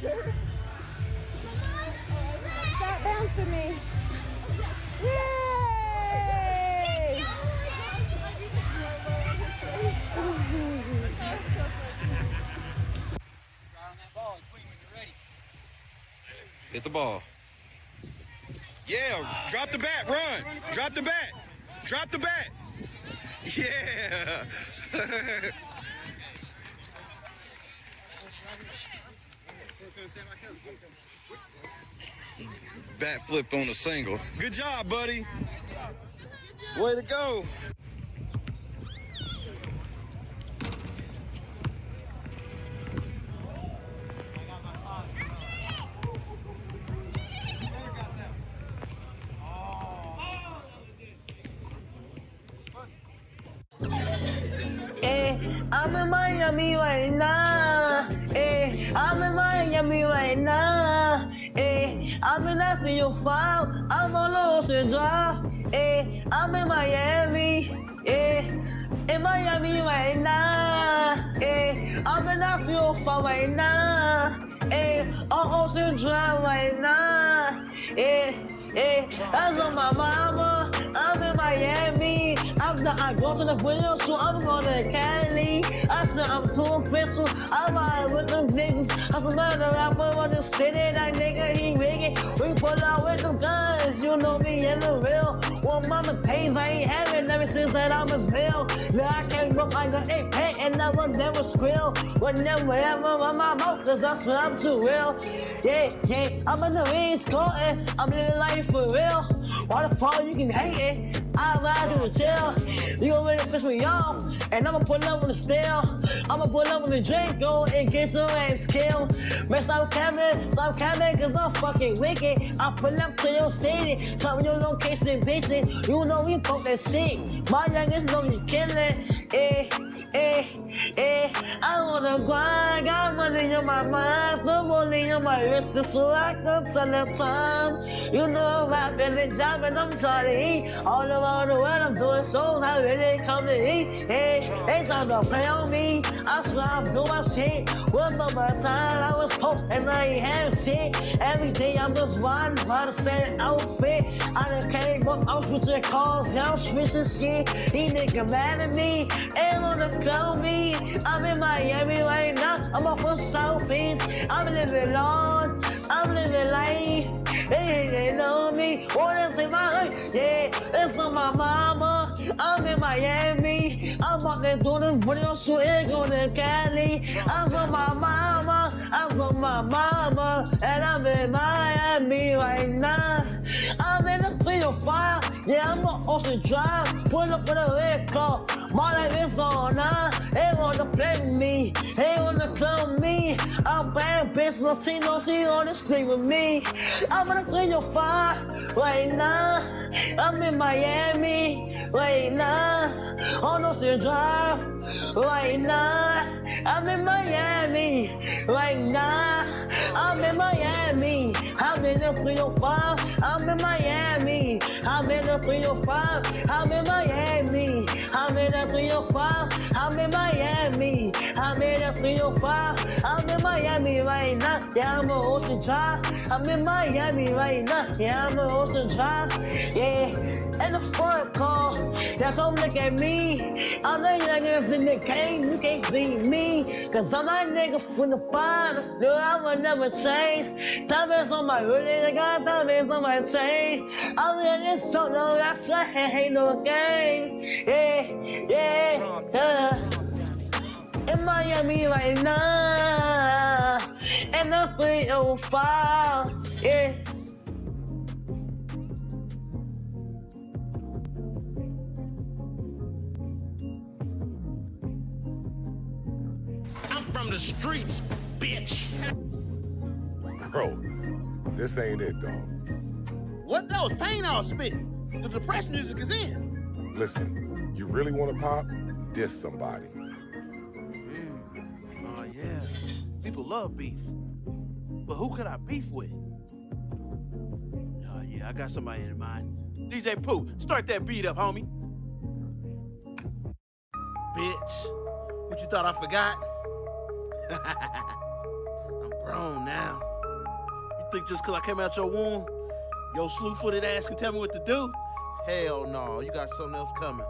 Stop bouncing me. Yay! Hit the ball. Yeah, drop the bat, run. Drop the bat. Drop the bat. Yeah. Bat flipped on the single. Good job, buddy. Way to go. I'm in Miami right now. I'm in Miami right now. I'm in that field file. I'm on Ocean Drive. I'm in Miami. In Miami right now. I'm in that field file right now. On Ocean Drive right now. That's on my mama. I'm in Miami. I go to the window, so I'm going to Cali. I said I'm too official. I'm out with them niggas. I'm some other rapper on the city. That nigga, he wicked. We pull out with them guns. You know me in the real. Well, mama pays, I ain't having ever since that I was ill. Now I can't look like an AP and I will never squeal. Would never ever run my mouth, cause I swear I'm too real. Yeah, I'm in the East Coast. I'm living life for real. Why the fuck you can hate it? I ride you to chill. You gon' really piss me off, and I'ma pull up on the steel. I'ma pull up on the drink, go and get your ass killed. Man, stop capping, cause I'm fucking wicked. I pull up to your city, tell me your location, bitches. You know we fuck that shit. My youngest know you killin'. I wanna grind, got money on my mind, no money on my wrist, so I can tell the time. You know I'm rapping and jumping, I'm trying to eat. All around the world, I'm doing shows, I really come to eat. They trying to play on me, I swear I'm doing shit. One more time, I was poor and I ain't have shit. Every day I'm just riding by the same outfit. I done came up, I'm switching cars, yeah, I'm switching shit. These niggas mad at me, ain't wanna call me. I'm in Miami right now, I'm off of South Beach. I'm living large, I'm living life. They know me, wanna take my life. Yeah, it's on my mama. I'm in Miami. I'm out there doing this video shooting, going to Cali. I'm on my mama, I'm on my mama, and I'm in Miami right now. I'm in the 305, yeah, I'm on Ocean Drive. Pull up with a red car, my life is on now. They wanna play with me, they wanna clone me. I'm bad bitch, Latino, she wanna sleep with me. I'm in the 305 right now. I'm in Miami right now. On Ocean Drive right now. I'm in Miami right now. I'm in Miami. I'm in the 305. I'm in Miami. I'm in the 305. I'm in Miami. I'm in the 305. I'm in Miami. I'm in the 305. I'm in Miami right now. Yeah, I'm on Ocean Drive. I'm in Miami right now. Yeah, I'm on Ocean Drive. Yeah, and the front car. That's don't look at me. I'm the youngest in the game. You can't beat me. Cause I'm that nigga from the bottom. No, I will never change. Diamonds on my really, I got diamonds on my chain. I'm in this song, no, that's right, ain't no game. Yeah. In Miami right now. And the 305. Yeah. I'm from the streets, bitch. Bro, this ain't it, dog. What those pain I was spitting? The depressed music is in. Listen, you really want to pop? Diss somebody. Oh, yeah. People love beef. But who could I beef with? Oh, yeah, I got somebody in mind. DJ Pooh, start that beat up, homie. Bitch, what you thought I forgot? I'm grown now. You think just because I came out your womb, your slew-footed ass can tell me what to do? Hell no, you got something else coming.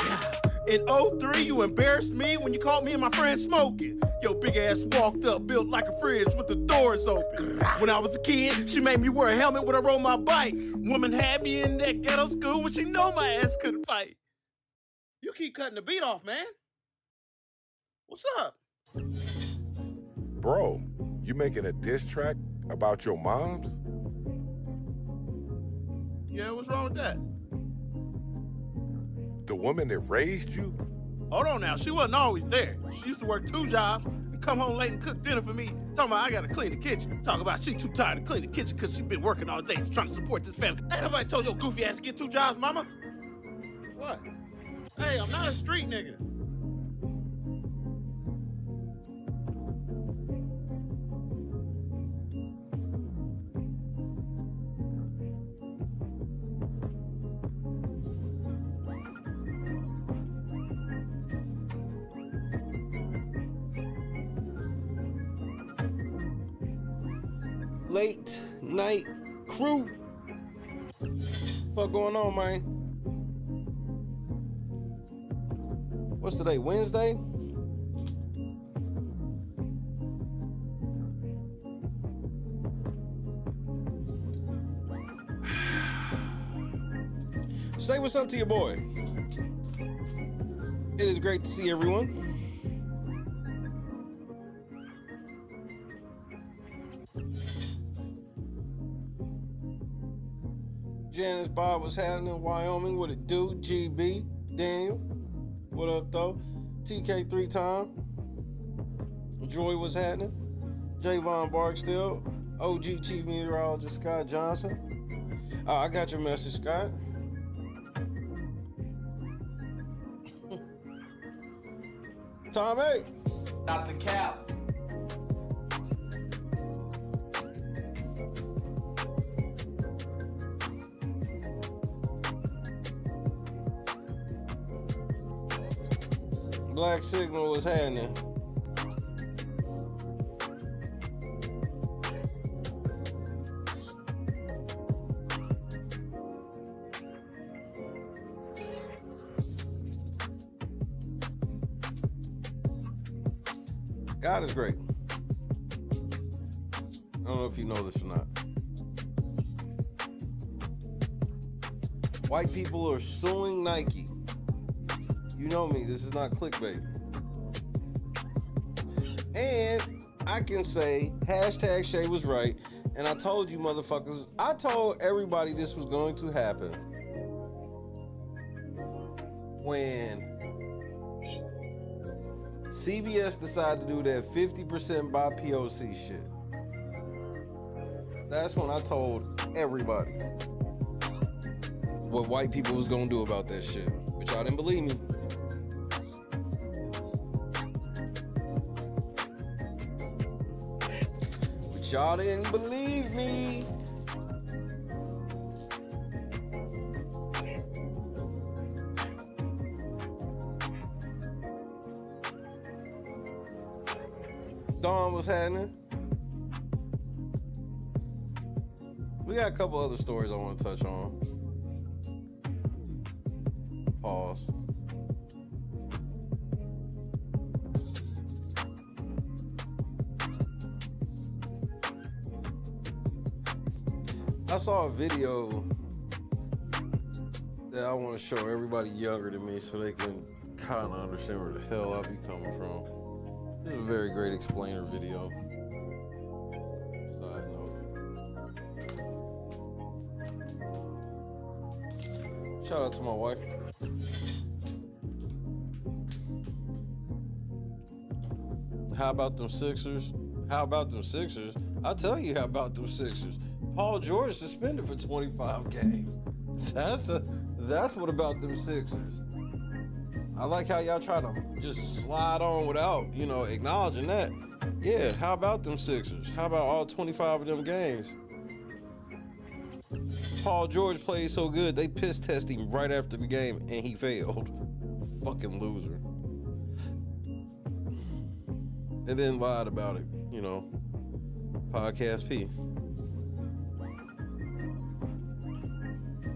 Yeah. In '03, you embarrassed me when you caught me and my friend smoking. Your big ass walked up, built like a fridge with the doors open. When I was a kid, she made me wear a helmet when I rode my bike. Woman had me in that ghetto school when she know my ass couldn't fight. You keep cutting the beat off, man. What's up? Bro, you making a diss track about your moms? Yeah, what's wrong with that? The woman that raised you? Hold on now, she wasn't always there. She used to work 2 jobs and come home late and cook dinner for me. Talking about I gotta clean the kitchen. Talking about she too tired to clean the kitchen because she been working all day trying to support this family. Ain't nobody told your goofy ass to get 2 jobs, mama? What? Hey, I'm not a street nigga. Late night crew. Fuck going on, man? What's today? Wednesday? Say what's up to your boy. It is great to see everyone. Janice Bob was happening. Wyoming, what it do? GB, Daniel, what up though? TK 3-time. Joy was happening. Javon Barksdale, OG Chief Meteorologist Scott Johnson. I got your message, Scott. Tom A. Dr. Cap. Black Signal was happening. God is great. I don't know if you know this or not. White people are suing Nike. You know me, this is not clickbait. And I can say, hashtag Shay was right. And I told you motherfuckers, I told everybody this was going to happen. When CBS decided to do that 50% by POC shit. That's when I told everybody what white people was gonna do about that shit. But y'all didn't believe me. But y'all didn't believe me. Dawn was happening. We got a couple other stories I want to touch on. Pause. I saw a video that I want to show everybody younger than me so they can kind of understand where the hell I be coming from. This is a very great explainer video. Side note. Shout out to my wife. How about them Sixers? How about them Sixers? I'll tell you how about them Sixers. Paul George suspended for 25 games. That's what about them Sixers. I like how y'all try to just slide on without, acknowledging that. Yeah, how about them Sixers? How about all 25 of them games? Paul George played so good, they piss tested him right after the game and he failed. Fucking loser. And then lied about it, Podcast P.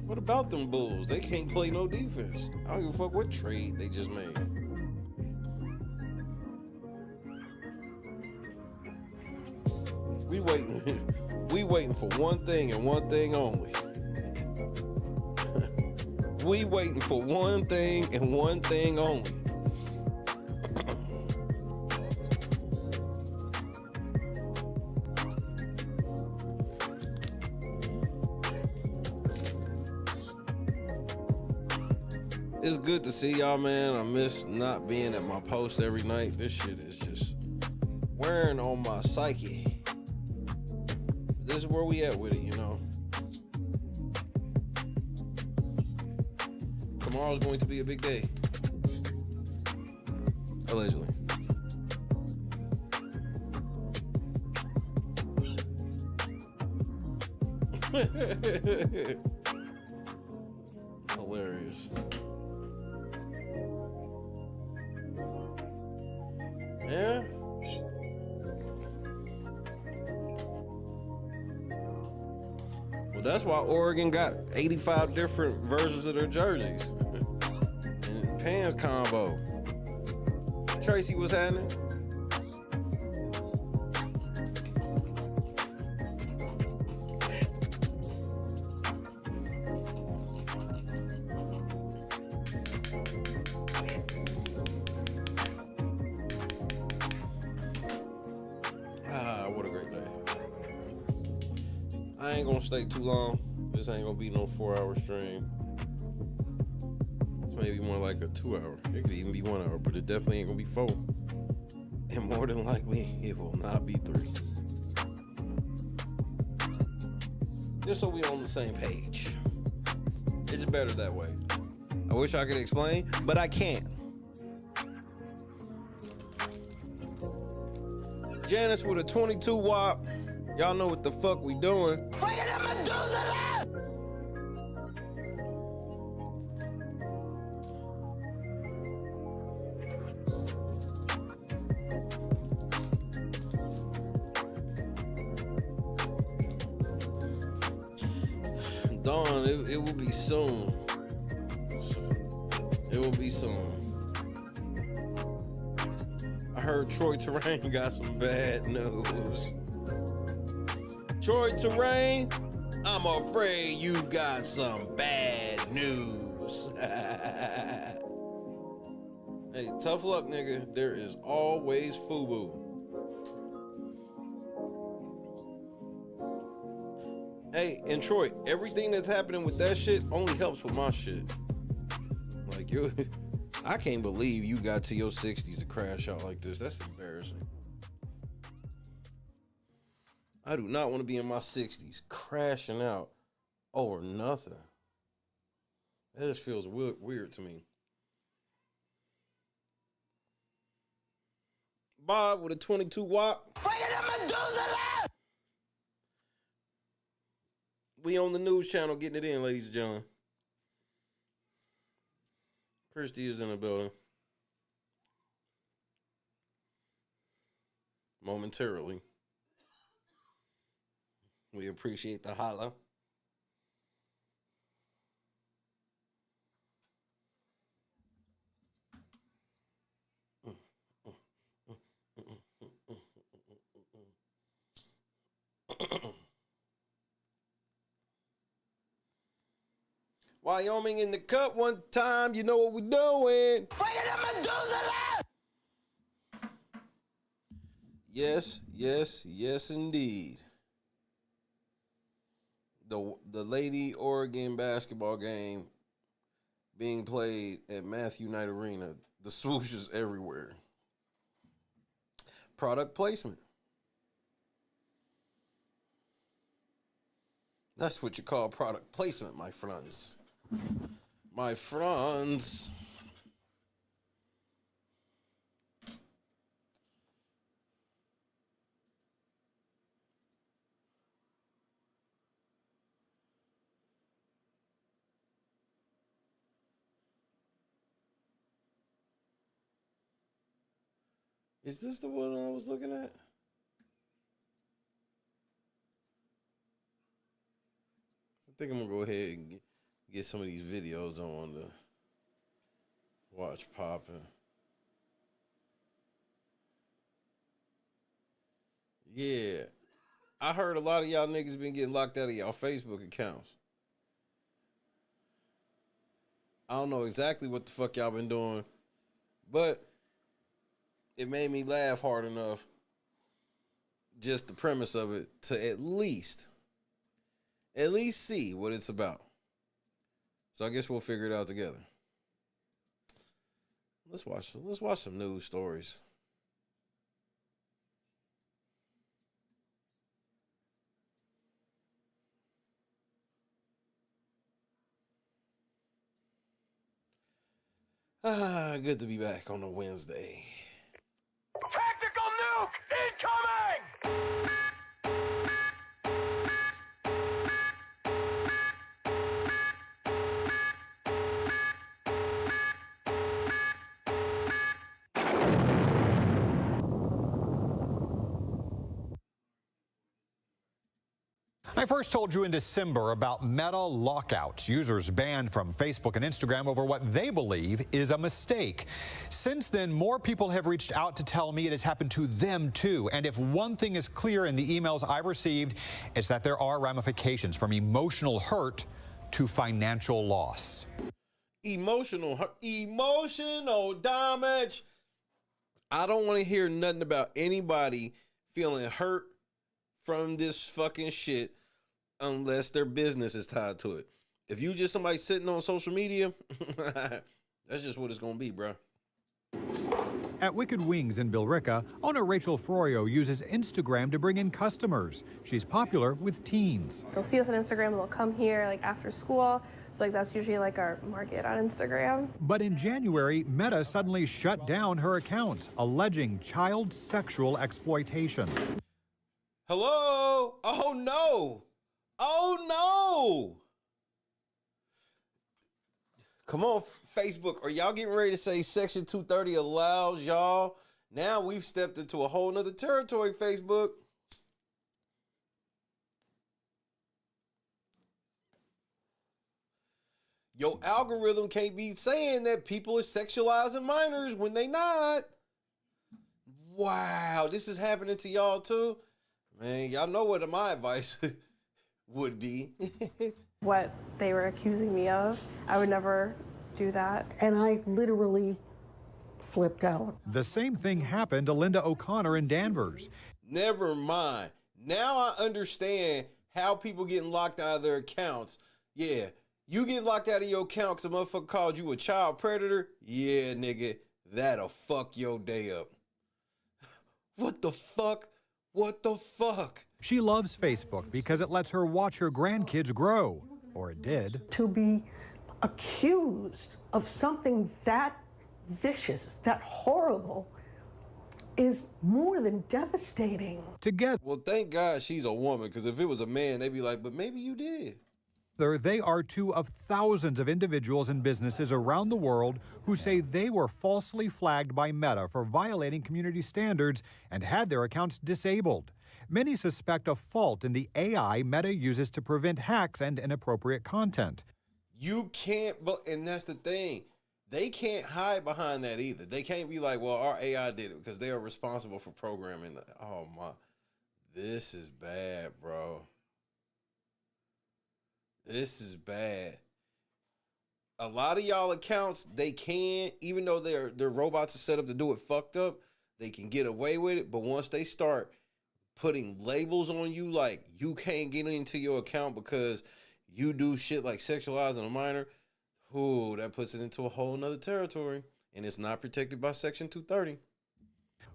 What about them Bulls? They can't play no defense. I don't give a fuck what trade they just made. We waiting for one thing and one thing only. We waiting for one thing and one thing only. It's good to see y'all, man. I miss not being at my post every night. This shit is just wearing on my psyche. This is where we at with it, you know. Tomorrow's going to be a big day. Allegedly. Hilarious. Yeah. Well, that's why Oregon got 85 different versions of their jerseys. And pants combo. Tracy, what's happening? What a great day. I ain't gonna stay too long. This ain't gonna be no 4-hour stream. It's maybe more like a 2-hour. It could even be 1 hour, but it definitely ain't gonna be 4. And more than likely, it will not be 3. Just so we on the same page. It's better that way. I wish I could explain, but I can't. Janice with a 22 wop. Y'all know what the fuck we doing. Dawn, it will be soon. It will be soon. I heard Troy Terrain got some bad news. Troy Terrain, I'm afraid you got some bad news. Hey, tough luck, nigga. There is always FUBU. Hey, and Troy, everything that's happening with that shit only helps with my shit. Like, I can't believe you got to your 60s to crash out like this. That's embarrassing. I do not want to be in my 60s crashing out over nothing. That just feels weird to me. Bob with a 22 wop. We on the news channel getting it in, ladies and gentlemen. Christy is in the building. Momentarily. We appreciate the holla. Wyoming in the cup one time, you know what we're doing. Yes, yes, yes, indeed. The Lady Oregon basketball game being played at Matthew Knight Arena. The swoosh is everywhere. Product placement. That's what you call product placement, my friends. My friends. Is this the one I was looking at? think I'm gonna go ahead and get some of these videos on to watch popping. Yeah. I heard a lot of y'all niggas been getting locked out of y'all Facebook accounts. I don't know exactly what the fuck y'all been doing, but it made me laugh hard enough, just the premise of it, to at least see what it's about. So I guess we'll figure it out together. Let's watch some news stories. Good to be back on a Wednesday. Tactical nuke incoming! I first told you in December about Meta lockouts, users banned from Facebook and Instagram over what they believe is a mistake. Since then, more people have reached out to tell me it has happened to them too. And if one thing is clear in the emails I've received, it's that there are ramifications from emotional hurt to financial loss. Emotional damage. I don't want to hear nothing about anybody feeling hurt from this fucking shit unless their business is tied to it. If you just somebody sitting on social media, that's just what it's gonna be, bro. At Wicked Wings in Billerica, owner Rachel Froyo uses Instagram to bring in customers. She's popular with teens. They'll see us on Instagram, they'll come here like after school. So like that's usually like our market on Instagram. But in January, Meta suddenly shut down her accounts, alleging child sexual exploitation. Hello? Oh no! Oh no! Come on, Facebook. Are y'all getting ready to say Section 230 allows y'all? Now we've stepped into a whole nother territory, Facebook. Your algorithm can't be saying that people are sexualizing minors when they not. Wow, this is happening to y'all too? Man, y'all know what my advice would be. What they were accusing me of, I would never do that. And I literally flipped out. The same thing happened to Linda O'Connor in Danvers. Never mind. Now I understand how people getting locked out of their accounts. Yeah, you get locked out of your account because a motherfucker called you a child predator. Yeah, nigga, that'll fuck your day up. What the fuck? What the fuck? She loves Facebook because it lets her watch her grandkids grow, or it did. To be accused of something that vicious, that horrible, is more than devastating. Together, Well, thank God she's a woman, because if it was a man, they'd be like, but maybe you did. they are two of thousands of individuals and businesses around the world who say they were falsely flagged by Meta for violating community standards and had their accounts disabled. Many suspect a fault in the AI Meta uses to prevent hacks and inappropriate content. You can't, and that's the thing. They can't hide behind that either. They can't be like, well, our AI did it because they are responsible for programming. Oh my, this is bad, bro. This is bad. A lot of y'all accounts, they can, even though their robots are set up to do it fucked up, they can get away with it. But once they start putting labels on you, like you can't get into your account because you do shit like sexualizing a minor, ooh, that puts it into a whole nother territory. And it's not protected by Section 230.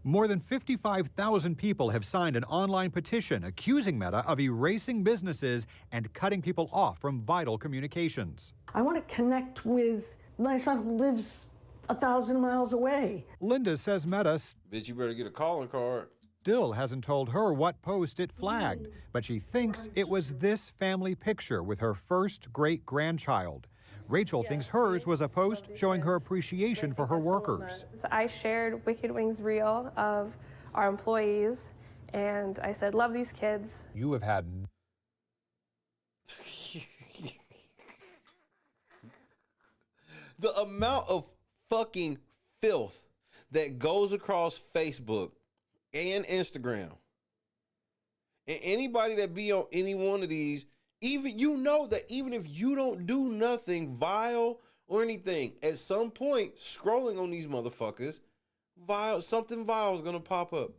More than 55,000 people have signed an online petition accusing Meta of erasing businesses and cutting people off from vital communications. I want to connect with my son who lives 1,000 miles away. Linda says Meta Bitch, you better get a calling card. still hasn't told her what post it flagged, but she thinks it was this family picture with her first great-grandchild. Rachel thinks hers was a post showing her appreciation for her workers. I shared Wicked Wings reel of our employees, and I said, love these kids. You have had The amount of fucking filth that goes across Facebook and Instagram, and anybody that be on any one of these, even you know that even if you don't do nothing vile or anything, at some point scrolling on these motherfuckers, something vile is gonna pop up.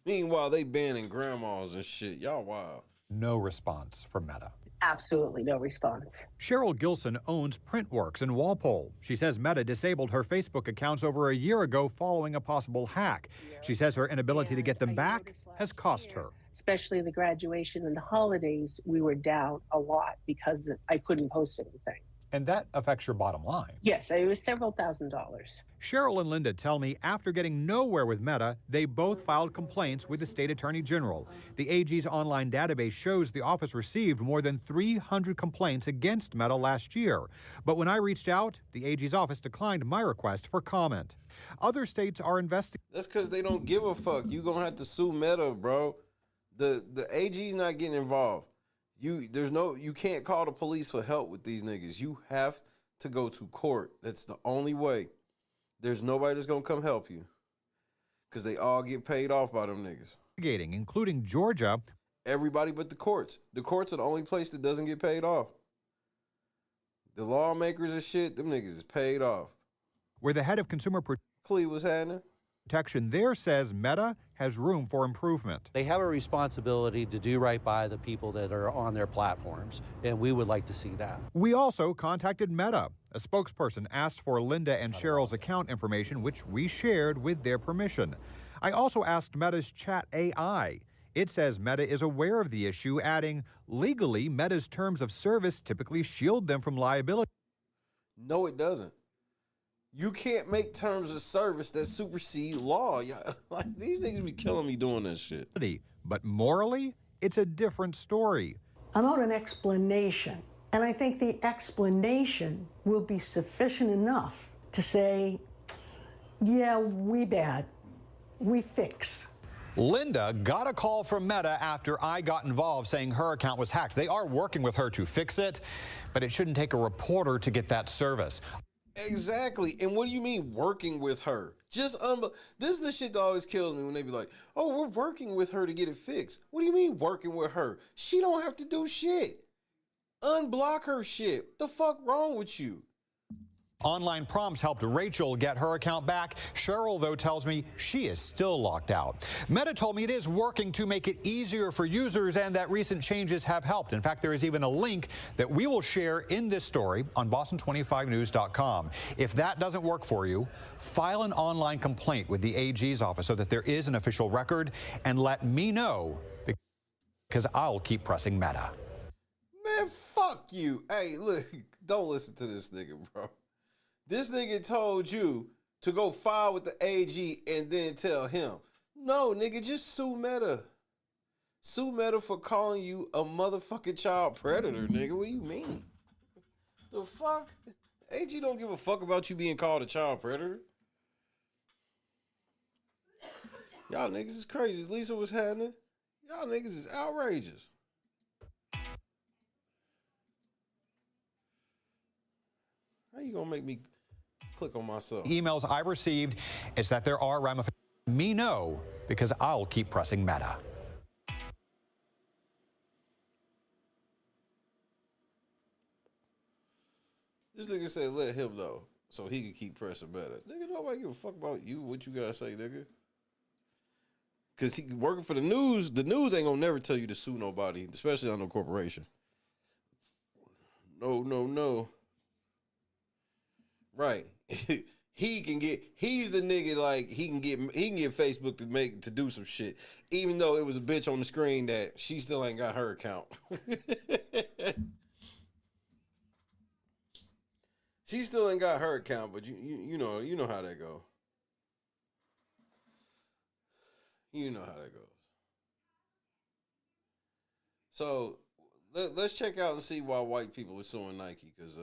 Meanwhile, they banning grandmas and shit. Y'all wild. No response from Meta. Absolutely no response. Cheryl Gilson owns Printworks in Walpole. She says Meta disabled her Facebook accounts over a year ago following a possible hack. She says her inability to get them back has cost her. Especially the graduation and the holidays, we were down a lot because I couldn't post anything. And that affects your bottom line. Yes, it was several $1,000s. Cheryl and Linda tell me after getting nowhere with Meta, they both filed complaints with the state attorney general. The AG's online database shows the office received more than 300 complaints against Meta last year. But when I reached out, the AG's office declined my request for comment. Other states are investigating. That's because they don't give a fuck. You gonna have to sue Meta, bro. The AG's not getting involved. You can't call the police for help with these niggas. You have to go to court. That's the only way. There's nobody that's gonna come help you, because they all get paid off by them niggas. Including Georgia. Everybody but the courts. The courts are the only place that doesn't get paid off. The lawmakers and shit, them niggas is paid off. Where the head of consumer protection there says Meta has room for improvement. They have a responsibility to do right by the people that are on their platforms, and we would like to see that. We also contacted Meta. A spokesperson asked for Linda and Cheryl's account information, which we shared with their permission. I also asked Meta's chat AI. It says Meta is aware of the issue, adding, legally, Meta's terms of service typically shield them from liability. No, it doesn't. You can't make terms of service that supersede law. Like, these niggas be killing me doing this shit. But morally, it's a different story. I'm out an explanation, and I think the explanation will be sufficient enough to say, yeah, we bad, we fix. Linda got a call from Meta after I got involved saying her account was hacked. They are working with her to fix it, but it shouldn't take a reporter to get that service. Exactly. And what do you mean working with her? This is the shit that always kills me when they be like, oh, we're working with her to get it fixed. What do you mean working with her? She don't have to do shit. Unblock her shit. The fuck wrong with you? Online prompts helped Rachel get her account back. Cheryl, though, tells me she is still locked out. Meta told me it is working to make it easier for users and that recent changes have helped. In fact, there is even a link that we will share in this story on Boston25news.com. If that doesn't work for you, file an online complaint with the AG's office so that there is an official record, and let me know, because I'll keep pressing Meta. Man, fuck you. Hey, look, don't listen to this nigga, bro. This nigga told you to go file with the AG and then tell him. No, nigga, just sue Meta. Sue Meta for calling you a motherfucking child predator, nigga. What do you mean? The fuck? AG don't give a fuck about you being called a child predator. Y'all niggas is crazy. Lisa was happening. Y'all niggas is outrageous. How you gonna make me click on myself? Emails I received is that there are ramifications. Me know, because I'll keep pressing Meta. This nigga said let him know so he can keep pressing Meta. Nigga, nobody give a fuck about you, what you gotta say, nigga. Cause he working for the news ain't gonna never tell you to sue nobody, especially on no corporation. No. Right. He's the nigga, like he can get Facebook to do some shit, even though it was a bitch on the screen that she still ain't got her account. She still ain't got her account, but you know how that go. You know how that goes. So let's check out and see why white people are suing Nike, because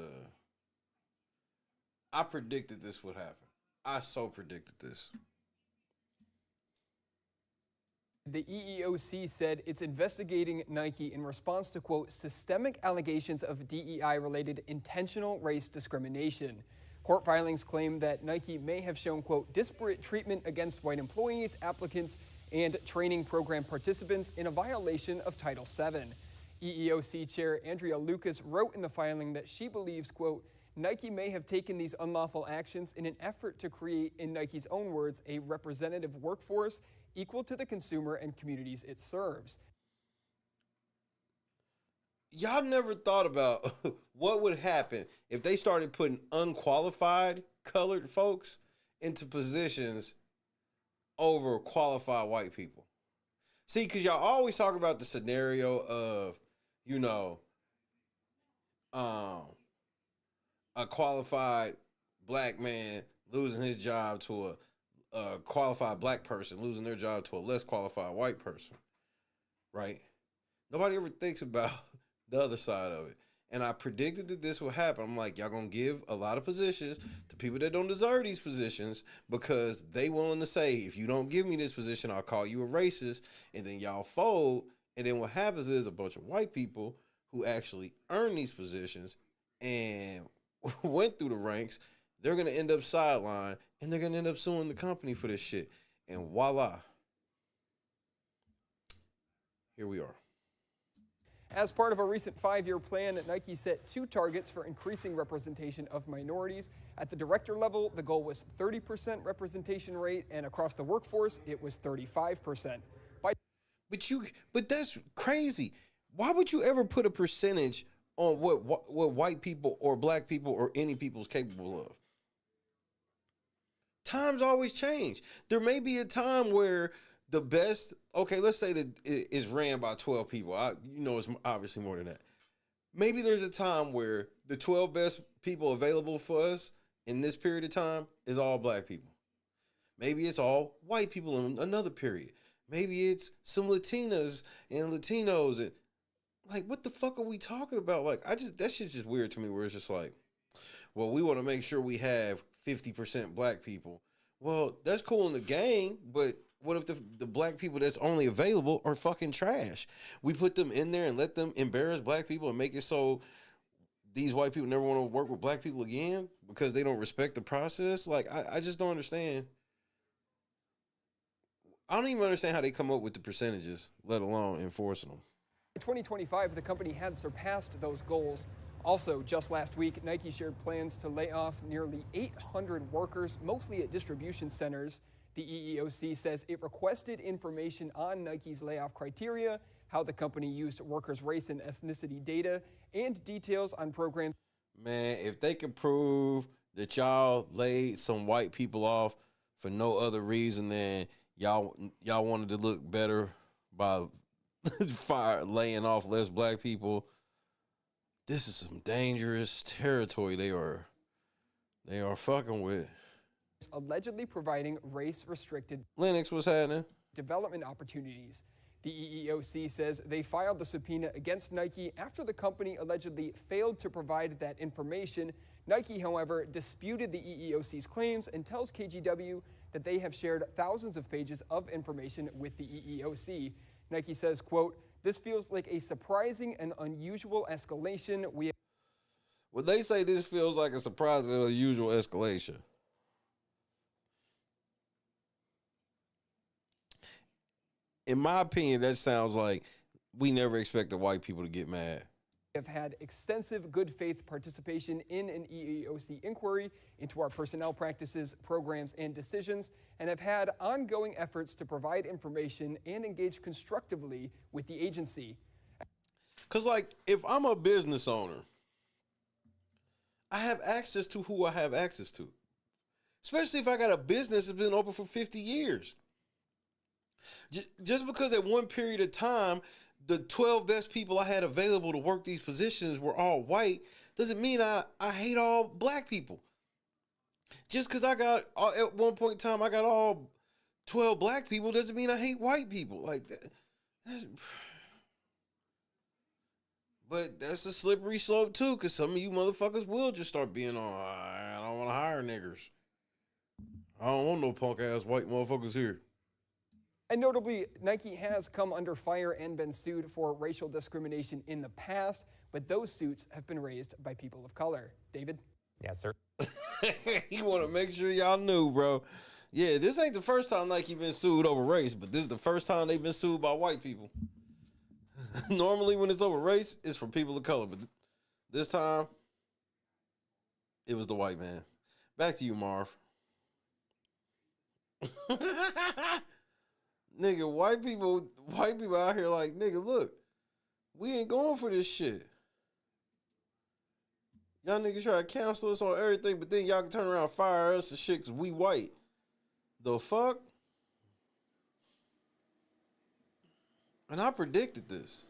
I predicted this would happen. I so predicted this. The EEOC said it's investigating Nike in response to, quote, systemic allegations of DEI-related intentional race discrimination. Court filings claim that Nike may have shown, quote, disparate treatment against white employees, applicants, and training program participants in a violation of Title VII. EEOC Chair Andrea Lucas wrote in the filing that she believes, quote, Nike may have taken these unlawful actions in an effort to create, in Nike's own words, a representative workforce equal to the consumer and communities it serves. Y'all never thought about what would happen if they started putting unqualified colored folks into positions over qualified white people. See, because y'all always talk about the scenario of, you know, a qualified black man losing his job to a qualified black person losing their job to a less qualified white person, right? Nobody ever thinks about the other side of it. And I predicted that this would happen. I'm like, y'all gonna give a lot of positions to people that don't deserve these positions because they willing to say, if you don't give me this position, I'll call you a racist. And then y'all fold. And then what happens is a bunch of white people who actually earn these positions and went through the ranks, they're gonna end up sidelined and they're gonna end up suing the company for this shit. And voila. Here we are. As part of a recent 5-year plan, Nike set 2 targets for increasing representation of minorities. At the director level, the goal was 30% representation rate, and across the workforce, it was 35%. But that's crazy. Why would you ever put a percentage on what white people or black people or any people is capable of? Times always change. There may be a time where the best, okay, let's say that it's ran by 12 people. You know, it's obviously more than that. Maybe there's a time where the 12 best people available for us in this period of time is all black people. Maybe it's all white people in another period. Maybe it's some Latinas and Latinos. And like, what the fuck are we talking about? Like, that shit's just weird to me where it's just like, well, we want to make sure we have 50% black people. Well, that's cool in the game, but what if the black people that's only available are fucking trash? We put them in there and let them embarrass black people and make it so these white people never want to work with black people again because they don't respect the process? Like, I just don't understand. I don't even understand how they come up with the percentages, let alone enforcing them. In 2025, the company had surpassed those goals. Also, just last week, Nike shared plans to lay off nearly 800 workers, mostly at distribution centers. The EEOC says it requested information on Nike's layoff criteria, how the company used workers' race and ethnicity data, and details on programs. Man, if they can prove that y'all laid some white people off for no other reason than y'all wanted to look better by laying off less black people, this is some dangerous territory they are fucking with. Allegedly providing race-restricted Lennox, what's happening? Development opportunities. The EEOC says they filed the subpoena against Nike after the company allegedly failed to provide that information. Nike, however, disputed the EEOC's claims and tells KGW that they have shared thousands of pages of information with the EEOC. Nike says, quote, this feels like a surprising and unusual escalation. Well, they say this feels like a surprising and unusual escalation. In my opinion, that sounds like we never expected white people to get mad. Have had extensive good faith participation in an EEOC inquiry into our personnel practices, programs, and decisions, and have had ongoing efforts to provide information and engage constructively with the agency. Because, like, if I'm a business owner, I have access to who I have access to. Especially if I got a business that's been open for 50 years. Just because at one period of time, the 12 best people I had available to work these positions were all white, doesn't mean I hate all black people. Just because at one point in time, I got all 12 black people doesn't mean I hate white people. Like, but that's a slippery slope too, because some of you motherfuckers will just start being on, I don't want to hire niggers. I don't want no punk ass white motherfuckers here. And notably, Nike has come under fire and been sued for racial discrimination in the past, but those suits have been raised by people of color. David? Yes, sir. You want to make sure y'all knew, bro. Yeah, this ain't the first time Nike been sued over race, but this is the first time they've been sued by white people. Normally when it's over race, it's for people of color, but this time, it was the white man. Back to you, Marv. Nigga, white people out here like, nigga, look, we ain't going for this shit. Y'all niggas try to cancel us on everything, but then y'all can turn around and fire us and shit because we white. The fuck? And I predicted this.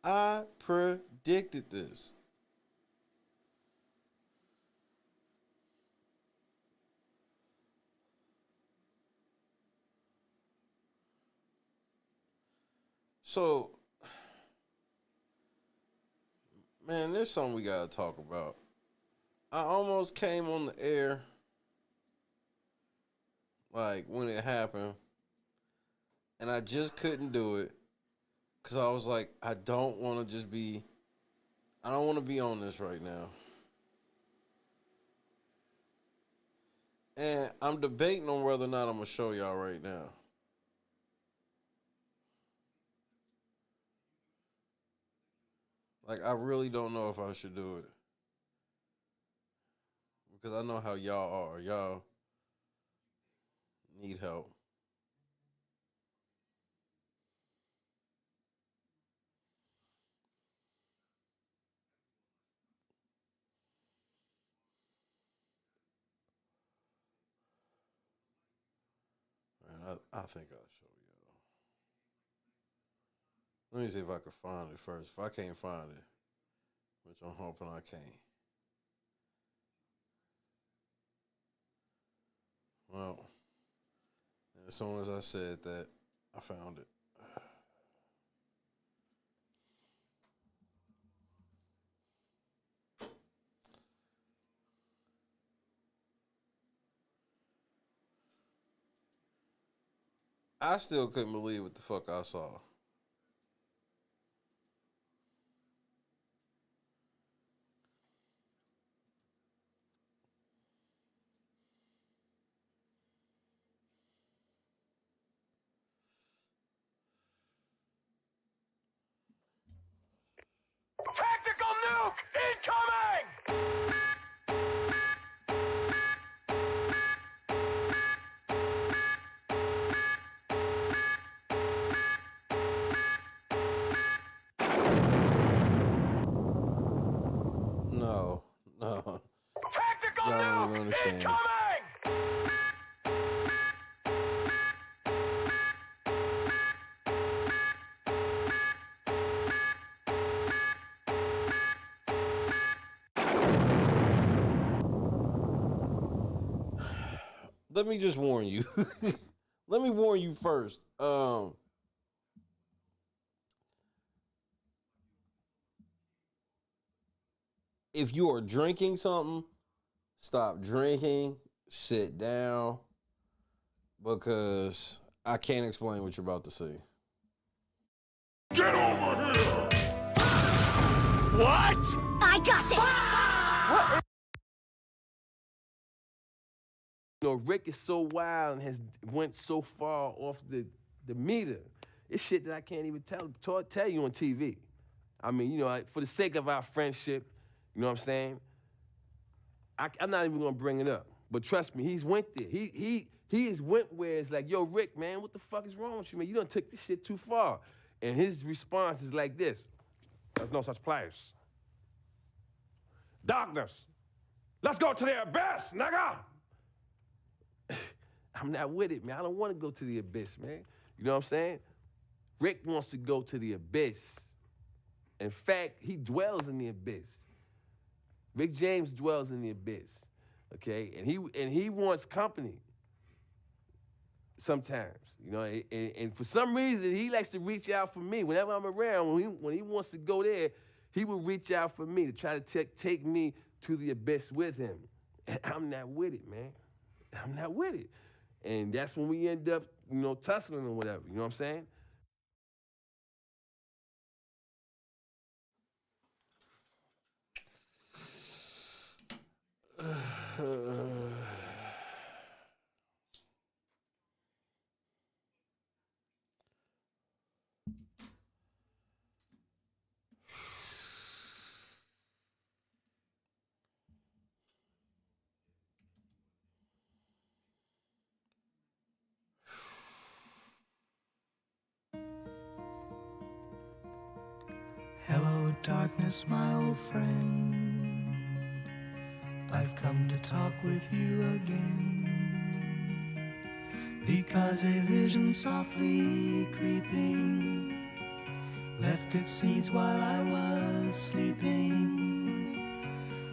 I predicted this. So, man, there's something we gotta talk about. I almost came on the air, like, when it happened, and I just couldn't do it, because I was like, I don't want to be on this right now. And I'm debating on whether or not I'm going to show y'all right now. Like, I really don't know if I should do it. Because I know how y'all are. Y'all need help. And I think I'll show y'all. Let me see if I can find it first. If I can't find it, which I'm hoping I can't. Well, as soon as I said that, I found it. I still couldn't believe what the fuck I saw. Tactical nuke incoming! No. Tactical Y'all don't nuke even understand. incoming! Let me just warn you. Let me warn you first. If you are drinking something, stop drinking, sit down, because I can't explain what you're about to see. Get over here! What? I got this! What? You know, Rick is so wild and has went so far off the meter. It's shit that I can't even tell you on TV. I mean, you know, for the sake of our friendship, you know what I'm saying? I'm not even gonna bring it up. But trust me, he's went there. He has went where it's like, yo, Rick, man, what the fuck is wrong with you, man? You done took this shit too far. And his response is like this: there's no such place. Darkness, let's go to the abyss, nigga! I'm not with it, man. I don't want to go to the abyss, man. You know what I'm saying? Rick wants to go to the abyss. In fact, he dwells in the abyss. Rick James dwells in the abyss, okay? And he wants company sometimes, you know? And for some reason, he likes to reach out for me. Whenever I'm around, when he wants to go there, he will reach out for me to try to take me to the abyss with him. And I'm not with it, man. I'm not with it. And that's when we end up, you know, tussling or whatever. You know what I'm saying? Hello, darkness, my old friend. I've come to talk with you again, because a vision softly creeping left its seeds while I was sleeping,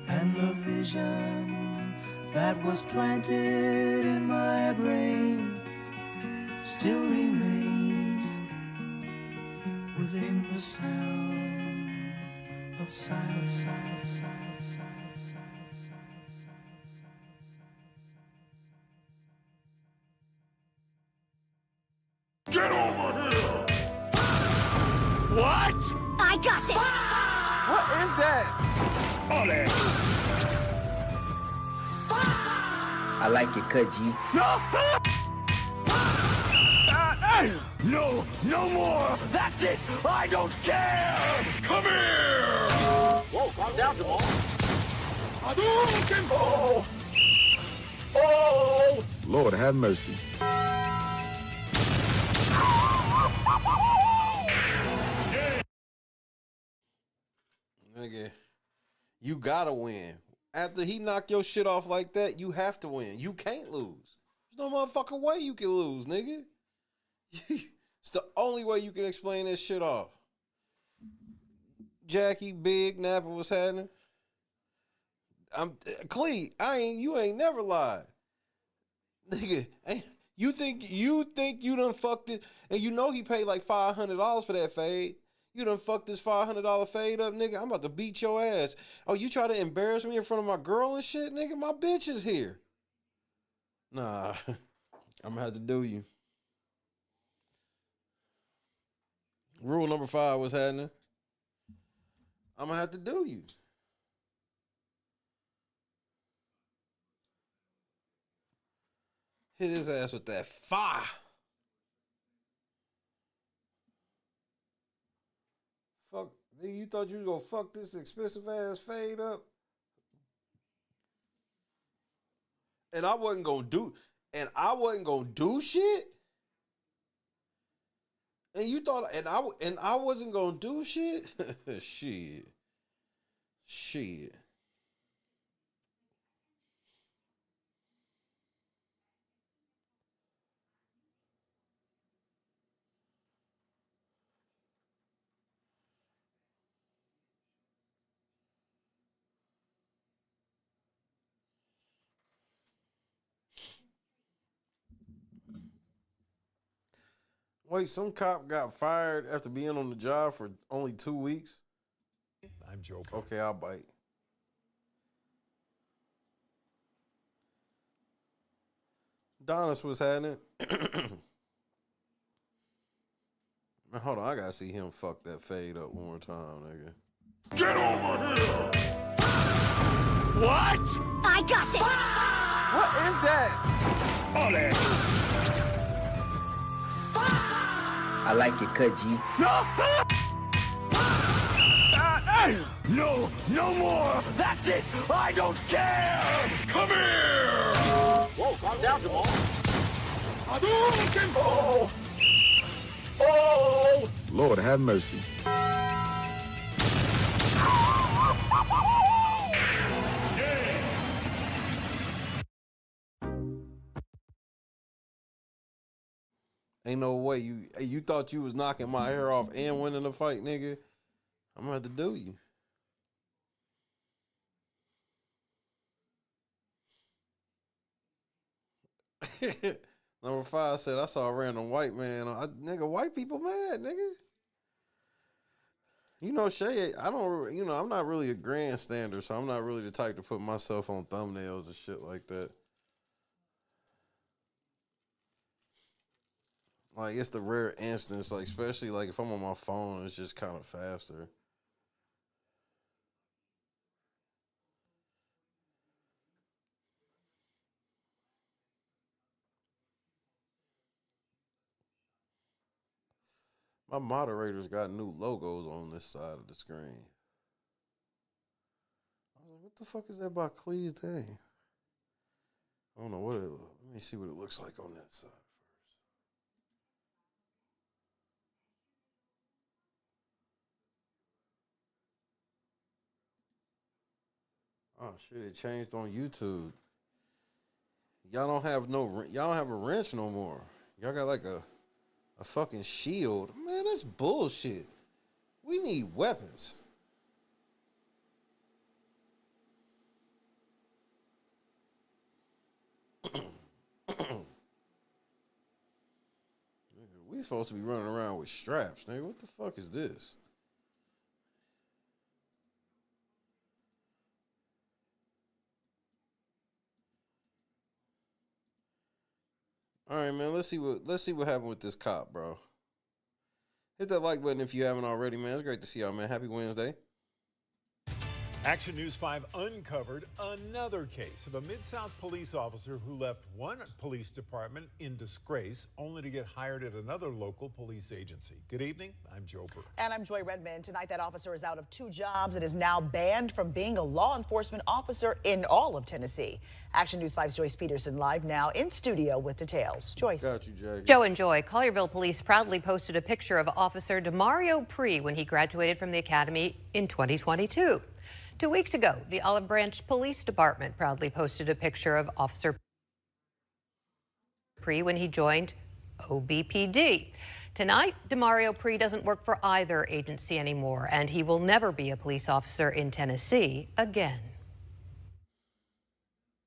and the vision that was planted in my brain still remains within the sound of silence. Get over here! What? I got this! What is that? Olé! I like it, cut G. No! No, no more! That's it! I don't care! Come here! Whoa, calm down, Jamal. Hadouken! Oh! Oh! Lord have mercy. Nigga, you gotta win. After he knock your shit off like that, you have to win. You can't lose. There's no motherfucking way you can lose, nigga. It's the only way you can explain this shit off. Jackie, Big, Napper, what's happening? You ain't never lied. Nigga, you think you done fucked it, and you know he paid like $500 for that fade. You done fucked this $500 fade up, nigga. I'm about to beat your ass. Oh, you try to embarrass me in front of my girl and shit, nigga? My bitch is here. Nah, I'm gonna have to do you. Rule number 5, what's happening? I'm gonna have to do you. Hit his ass with that fire. Fuck, nigga, you thought you was gonna fuck this expensive ass fade up? And I wasn't gonna do shit? And you thought, and I wasn't gonna do shit? Shit. Wait, some cop got fired after being on the job for only 2 weeks? I'm joking. Okay, I'll bite. Donis was having it. Man, hold on, I gotta see him fuck that fade up one more time, nigga. Get over here! What? I got this! What is that? Olé! I like it, cut G. No! No, no more! That's it! I don't care! Come here! Whoa, calm down, Jamal. Hadouken! Oh! Oh! Lord have mercy. Ain't no way you thought you was knocking my hair off and winning the fight, nigga. I'm gonna have to do you. Number 5 said, I saw a random white man. Nigga, white people mad, nigga. You know, Shay, I'm not really a grandstander, so I'm not really the type to put myself on thumbnails and shit like that. Like, it's the rare instance, like, especially, like, if I'm on my phone, it's just kind of faster. My moderators got new logos on this side of the screen. I was like, what the fuck is that by Clee's Day? I don't know what it. Let me see what it looks like on that side first. Oh shit! It changed on YouTube. Y'all don't have y'all don't have a wrench no more. Y'all got like a fucking shield. Man, that's bullshit. We need weapons. We supposed to be running around with straps, nigga. What the fuck is this? All right, man. Let's see what happened with this cop, bro. Hit that like button if you haven't already, man. It's great to see y'all, man. Happy Wednesday. Action News 5 uncovered another case of a Mid-South police officer who left one police department in disgrace only to get hired at another local police agency. Good evening. I'm Joe Burke. And I'm Joy Redmond. Tonight, that officer is out of 2 jobs and is now banned from being a law enforcement officer in all of Tennessee. Action News 5's Joyce Peterson live now in studio with details. Joyce. Got you, Jackie. Joe and Joy, Collierville police proudly posted a picture of Officer DeMario Pree when he graduated from the academy in 2022. 2 weeks ago, the Olive Branch Police Department proudly posted a picture of Officer Pree when he joined OBPD. Tonight, DeMario Pree doesn't work for either agency anymore, and he will never be a police officer in Tennessee again.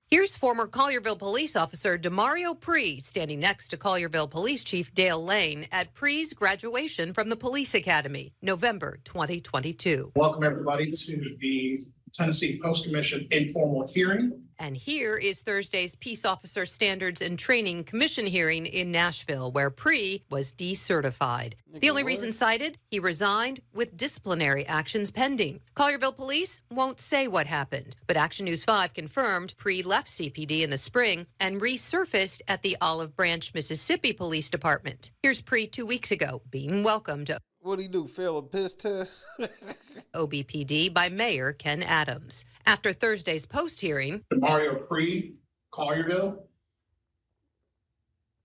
Here's former Collierville police officer DeMario Pree standing next to Collierville Police Chief Dale Lane at Pree's graduation from the Police Academy, November 2022. Welcome everybody to the Tennessee Post Commission informal hearing. And here is Thursday's Peace Officer Standards and Training Commission hearing in Nashville, where Pree was decertified. The only reason cited, he resigned with disciplinary actions pending. Collierville police won't say what happened, but Action News 5 confirmed Pree left CPD in the spring and resurfaced at the Olive Branch, Mississippi Police Department. Here's Pree 2 weeks ago being welcomed to What'd he do, fail a piss test? OBPD by Mayor Ken Adams. After Thursday's post-hearing, DeMario Pree, Collierville.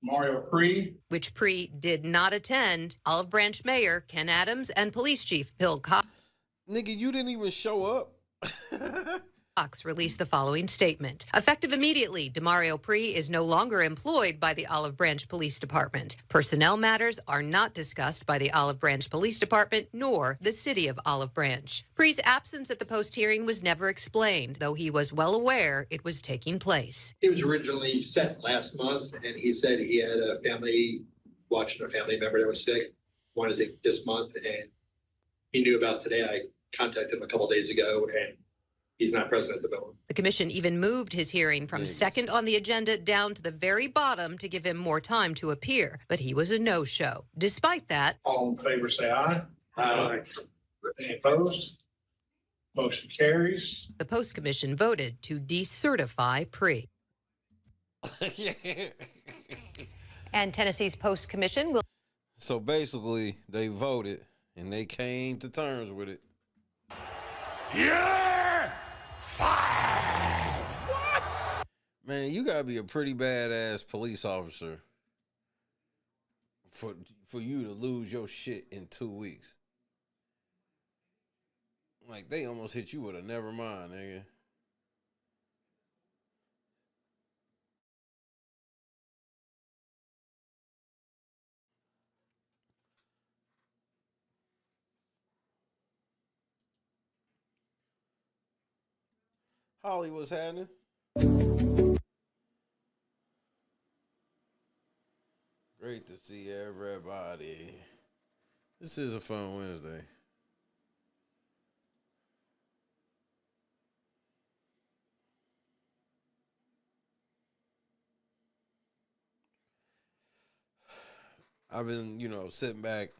DeMario Pree. which Pree did not attend, Olive Branch Mayor Ken Adams and Police Chief Bill Cox. Nigga, you didn't even show up. Cox released the following statement. Effective immediately, DeMario Pree is no longer employed by the Olive Branch Police Department. Personnel matters are not discussed by the Olive Branch Police Department nor the city of Olive Branch. Pree's absence at the post-hearing was never explained, though he was well aware it was taking place. It was originally set last month, and he said he had a family, watching a family member that was sick, wanted to this month, and he knew about today. I contacted him a couple days ago, and he's not present at the moment. The commission even moved his hearing from second on the agenda down to the very bottom to give him more time to appear, but he was a no-show. Despite that, All in favor say aye. Aye. Any opposed? Motion carries. the Post Commission voted to decertify Pree. And Tennessee's Post Commission will... So basically, they voted, and they came to terms with it. Yeah! What? Man, you gotta be a pretty badass police officer for you to lose your shit in 2 weeks. Like, they almost hit you with a never mind, nigga. Holly, what's happening? Great to see everybody. This is a fun Wednesday. I've been, sitting back,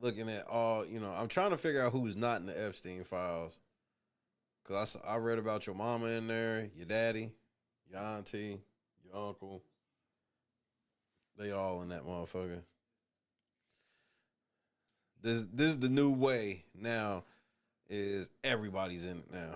looking at all, I'm trying to figure out who's not in the Epstein files. Because I read about your mama in there, your daddy, your auntie, your uncle. They all in that motherfucker. This is the new way now, is everybody's in it now.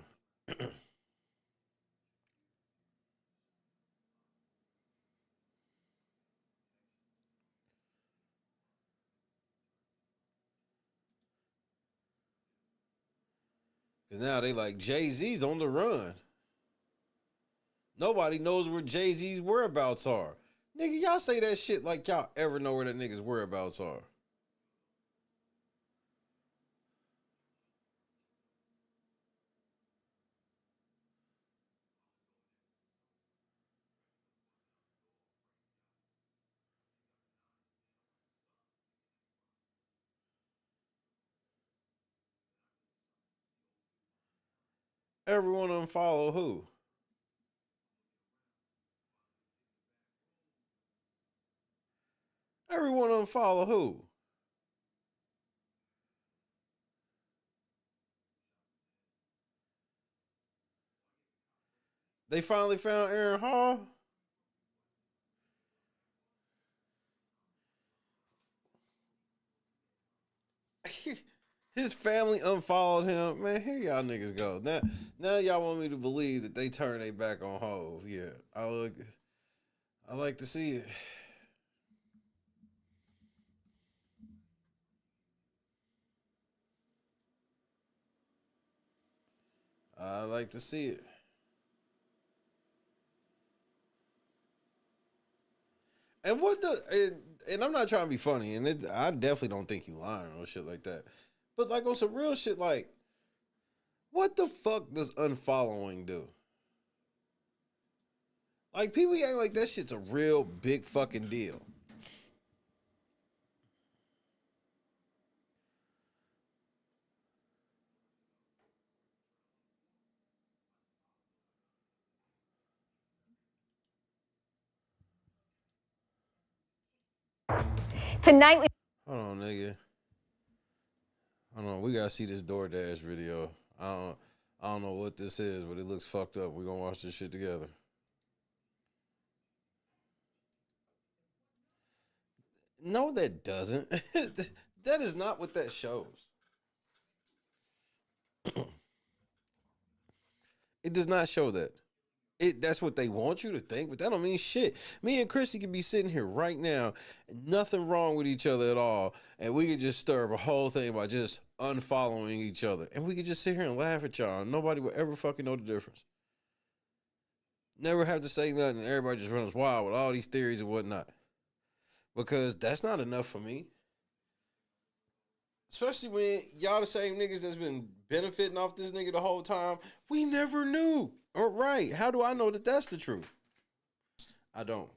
Because now they like, Jay-Z's on the run. Nobody knows where Jay-Z's whereabouts are. Nigga, y'all say that shit like y'all ever know where that nigga's whereabouts are. Everyone unfollow who? Everyone unfollow who? They finally found Aaron Hall? His family unfollowed him. Man, here y'all niggas go. Now y'all want me to believe that they turn their back on Hove. Yeah, I like to see it. I like to see it. And and I'm not trying to be funny, and I definitely don't think you lying or shit like that. But like on some real shit, like, what the fuck does unfollowing do? Like, people act like that shit's a real big fucking deal. Tonight, Hold on, nigga. Hold on, we gotta see this DoorDash video. I don't know what this is, but it looks fucked up. We're gonna watch this shit together. No, that doesn't. That is not what that shows. It does not show that. That's what they want you to think, but that don't mean shit. Me and Chrissy could be sitting here right now, and nothing wrong with each other at all, and we could just stir up a whole thing by just unfollowing each other, and we could just sit here and laugh at y'all, and nobody would ever fucking know the difference. Never have to say nothing, and everybody just runs wild with all these theories and whatnot, because that's not enough for me. Especially when y'all the same niggas that's been benefiting off this nigga the whole time. We never knew. All right. How do I know that that's the truth? I don't.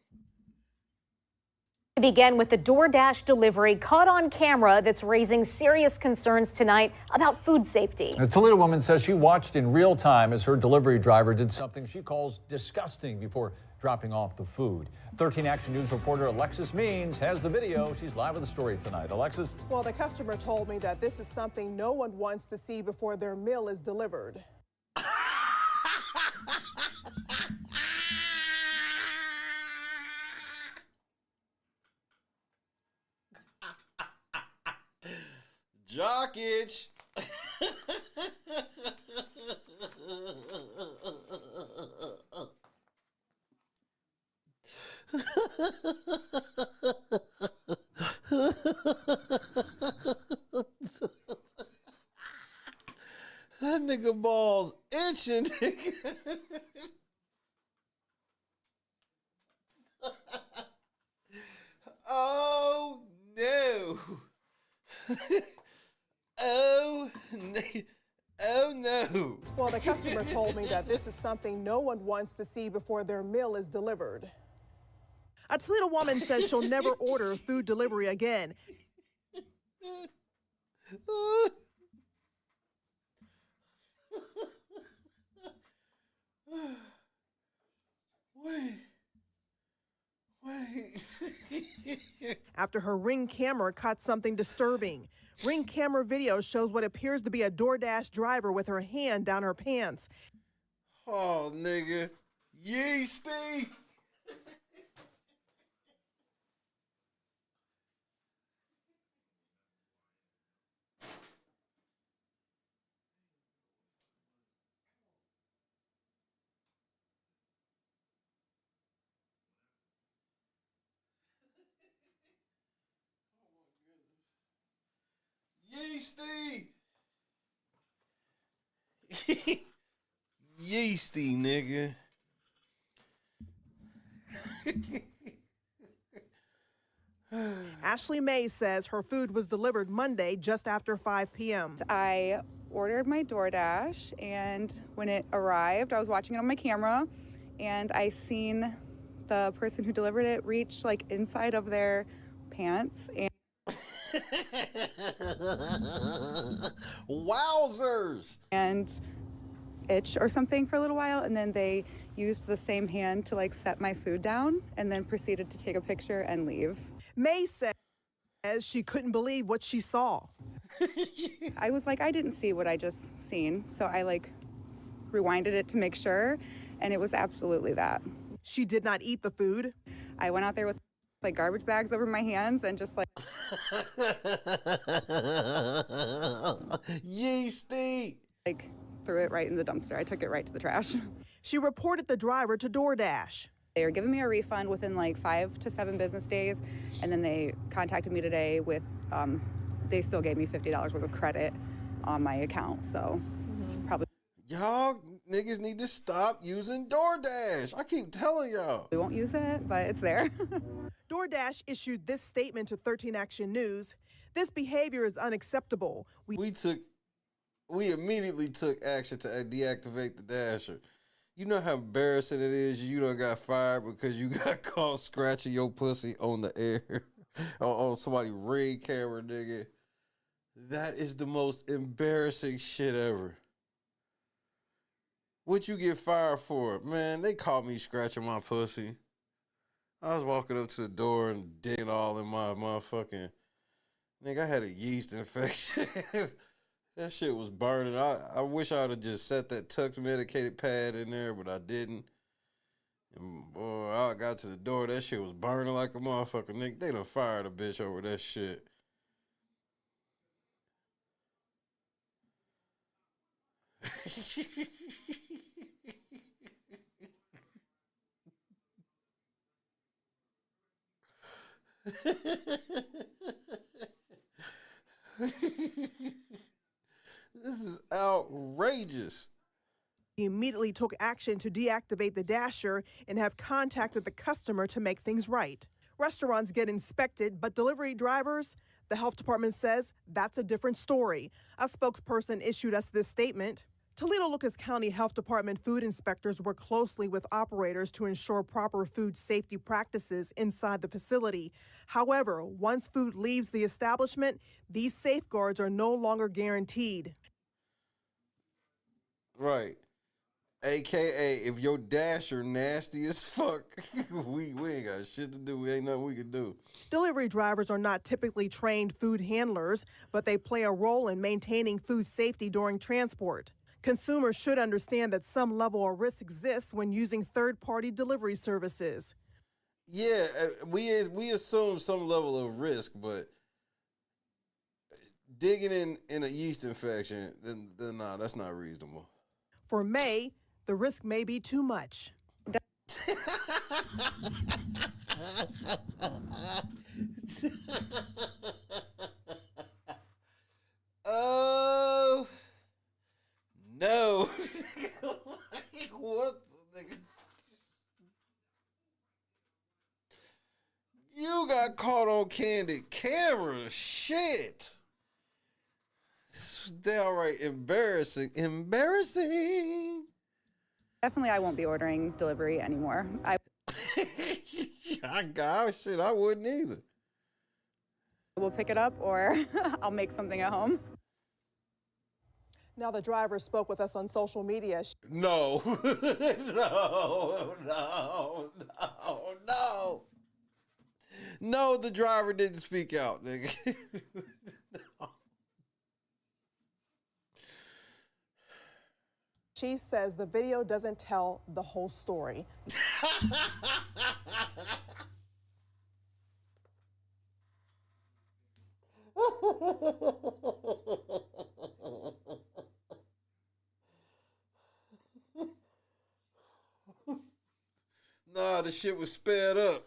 we begin with the DoorDash delivery caught on camera that's raising serious concerns tonight about food safety. A Toledo woman says she watched in real time as her delivery driver did something she calls disgusting before dropping off the food. 13 Action News reporter Alexis Means has the video. She's live with the story tonight. Alexis? Well, the customer told me that this is something no one wants to see before their meal is delivered. Jock itch. That nigga balls itching. Oh no. Oh no. Oh no. Well, the customer told me that this is something no one wants to see before their meal is delivered. A Toledo woman says she'll never order food delivery again. Wait. After her Ring camera caught something disturbing. Ring camera video shows what appears to be a DoorDash driver with her hand down her pants. Oh, nigga. Yeasty. Yeasty. Yeasty, nigga. Ashley May says her food was delivered Monday just after 5 p.m. I ordered my DoorDash, and when it arrived, I was watching it on my camera, and I seen the person who delivered it reach like inside of their pants and Wowzers! And itch or something for a little while, and then they used the same hand to like set my food down and then proceeded to take a picture and leave. May says she couldn't believe what she saw. I was like, I didn't see what I just seen, so I like rewinded it to make sure, and it was absolutely that. She did not eat the food. I went out there with like garbage bags over my hands and just like Yeasty. Like threw it right in the dumpster. I took it right to the trash. She reported the driver to DoorDash. They were giving me a refund within like 5 to 7 business days, and then they contacted me today with, they still gave me $50 worth of credit on my account, so probably. Y'all niggas need to stop using DoorDash. I keep telling y'all. We won't use it, but it's there. DoorDash issued this statement to 13 Action News. This behavior is unacceptable. We immediately took action to deactivate the Dasher. You know how embarrassing it is you done got fired because you got caught scratching your pussy on the air, on somebody's Ring camera, nigga. That is the most embarrassing shit ever. What you get fired for? Man, they caught me scratching my pussy. I was walking up to the door and digging all in my motherfucking... Nigga, I had a yeast infection. That shit was burning. I wish I would have just set that Tux medicated pad in there, but I didn't. And boy, I got to the door, that shit was burning like a motherfucker. Nigga, they done fired a bitch over that shit. This is outrageous. He immediately took action to deactivate the Dasher and have contacted the customer to make things right. Restaurants get inspected, but delivery drivers, the health department says that's a different story. A spokesperson issued us this statement. Toledo-Lucas County Health Department food inspectors work closely with operators to ensure proper food safety practices inside the facility. However, once food leaves the establishment, these safeguards are no longer guaranteed. Right. AKA, if your Dasher nasty as fuck, we ain't got shit to do. Ain't nothing we can do. Delivery drivers are not typically trained food handlers, but they play a role in maintaining food safety during transport. Consumers should understand that some level of risk exists when using third-party delivery services. Yeah, we assume some level of risk, but digging in a yeast infection, then nah, that's not reasonable. For May, the risk may be too much. Oh no! What the nigga? You got caught on candid camera. Shit. This was downright embarrassing. Embarrassing. Definitely, I won't be ordering delivery anymore. I wouldn't either. We'll pick it up or I'll make something at home. Now, the driver spoke with us on social media. No. No. No, the driver didn't speak out, nigga. She says the video doesn't tell the whole story. Nah, the shit was sped up.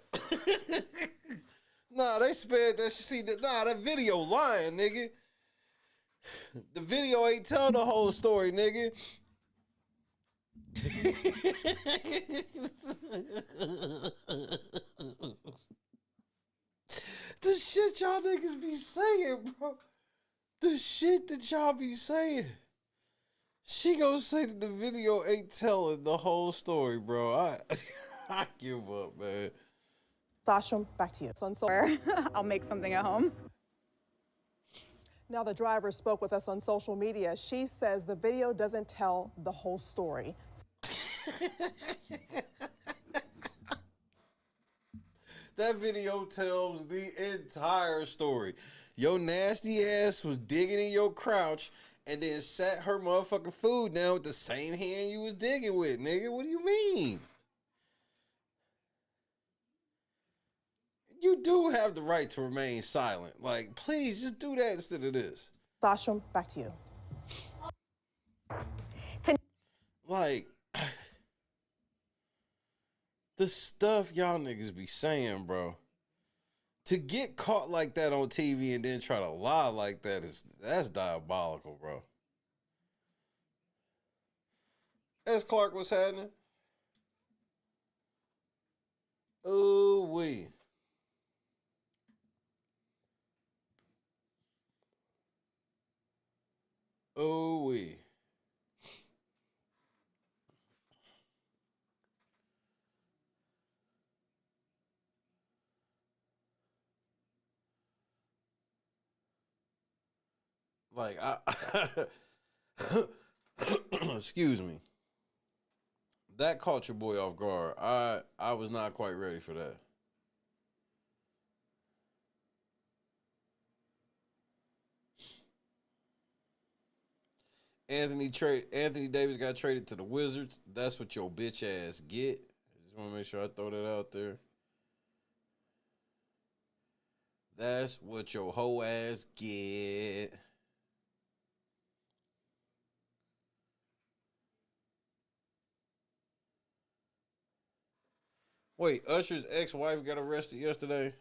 Nah, they sped that shit. Nah, that video lying, nigga. The video ain't tell the whole story, nigga. The shit y'all niggas be saying, bro. The shit that y'all be saying. She gonna say that the video ain't telling the whole story, bro. I give up, man. Sasha, back to you. I'll make something at home. Now the driver spoke with us on social media. She says the video doesn't tell the whole story. That video tells the entire story. Your nasty ass was digging in your crouch and then sat her motherfucking food down with the same hand you was digging with, nigga. What do you mean? You do have the right to remain silent. Like, please, just do that instead of this. Sasha, back to you. Like, the stuff y'all niggas be saying, bro. To get caught like that on TV and then try to lie like that that's diabolical, bro. As Clark was happening. Ooh wee. Ooh wee. Like, excuse me. That caught your boy off guard. I was not quite ready for that. Anthony Davis got traded to the Wizards. That's what your bitch ass get. I just want to make sure I throw that out there. That's what your hoe ass get. Wait, Usher's ex-wife got arrested yesterday?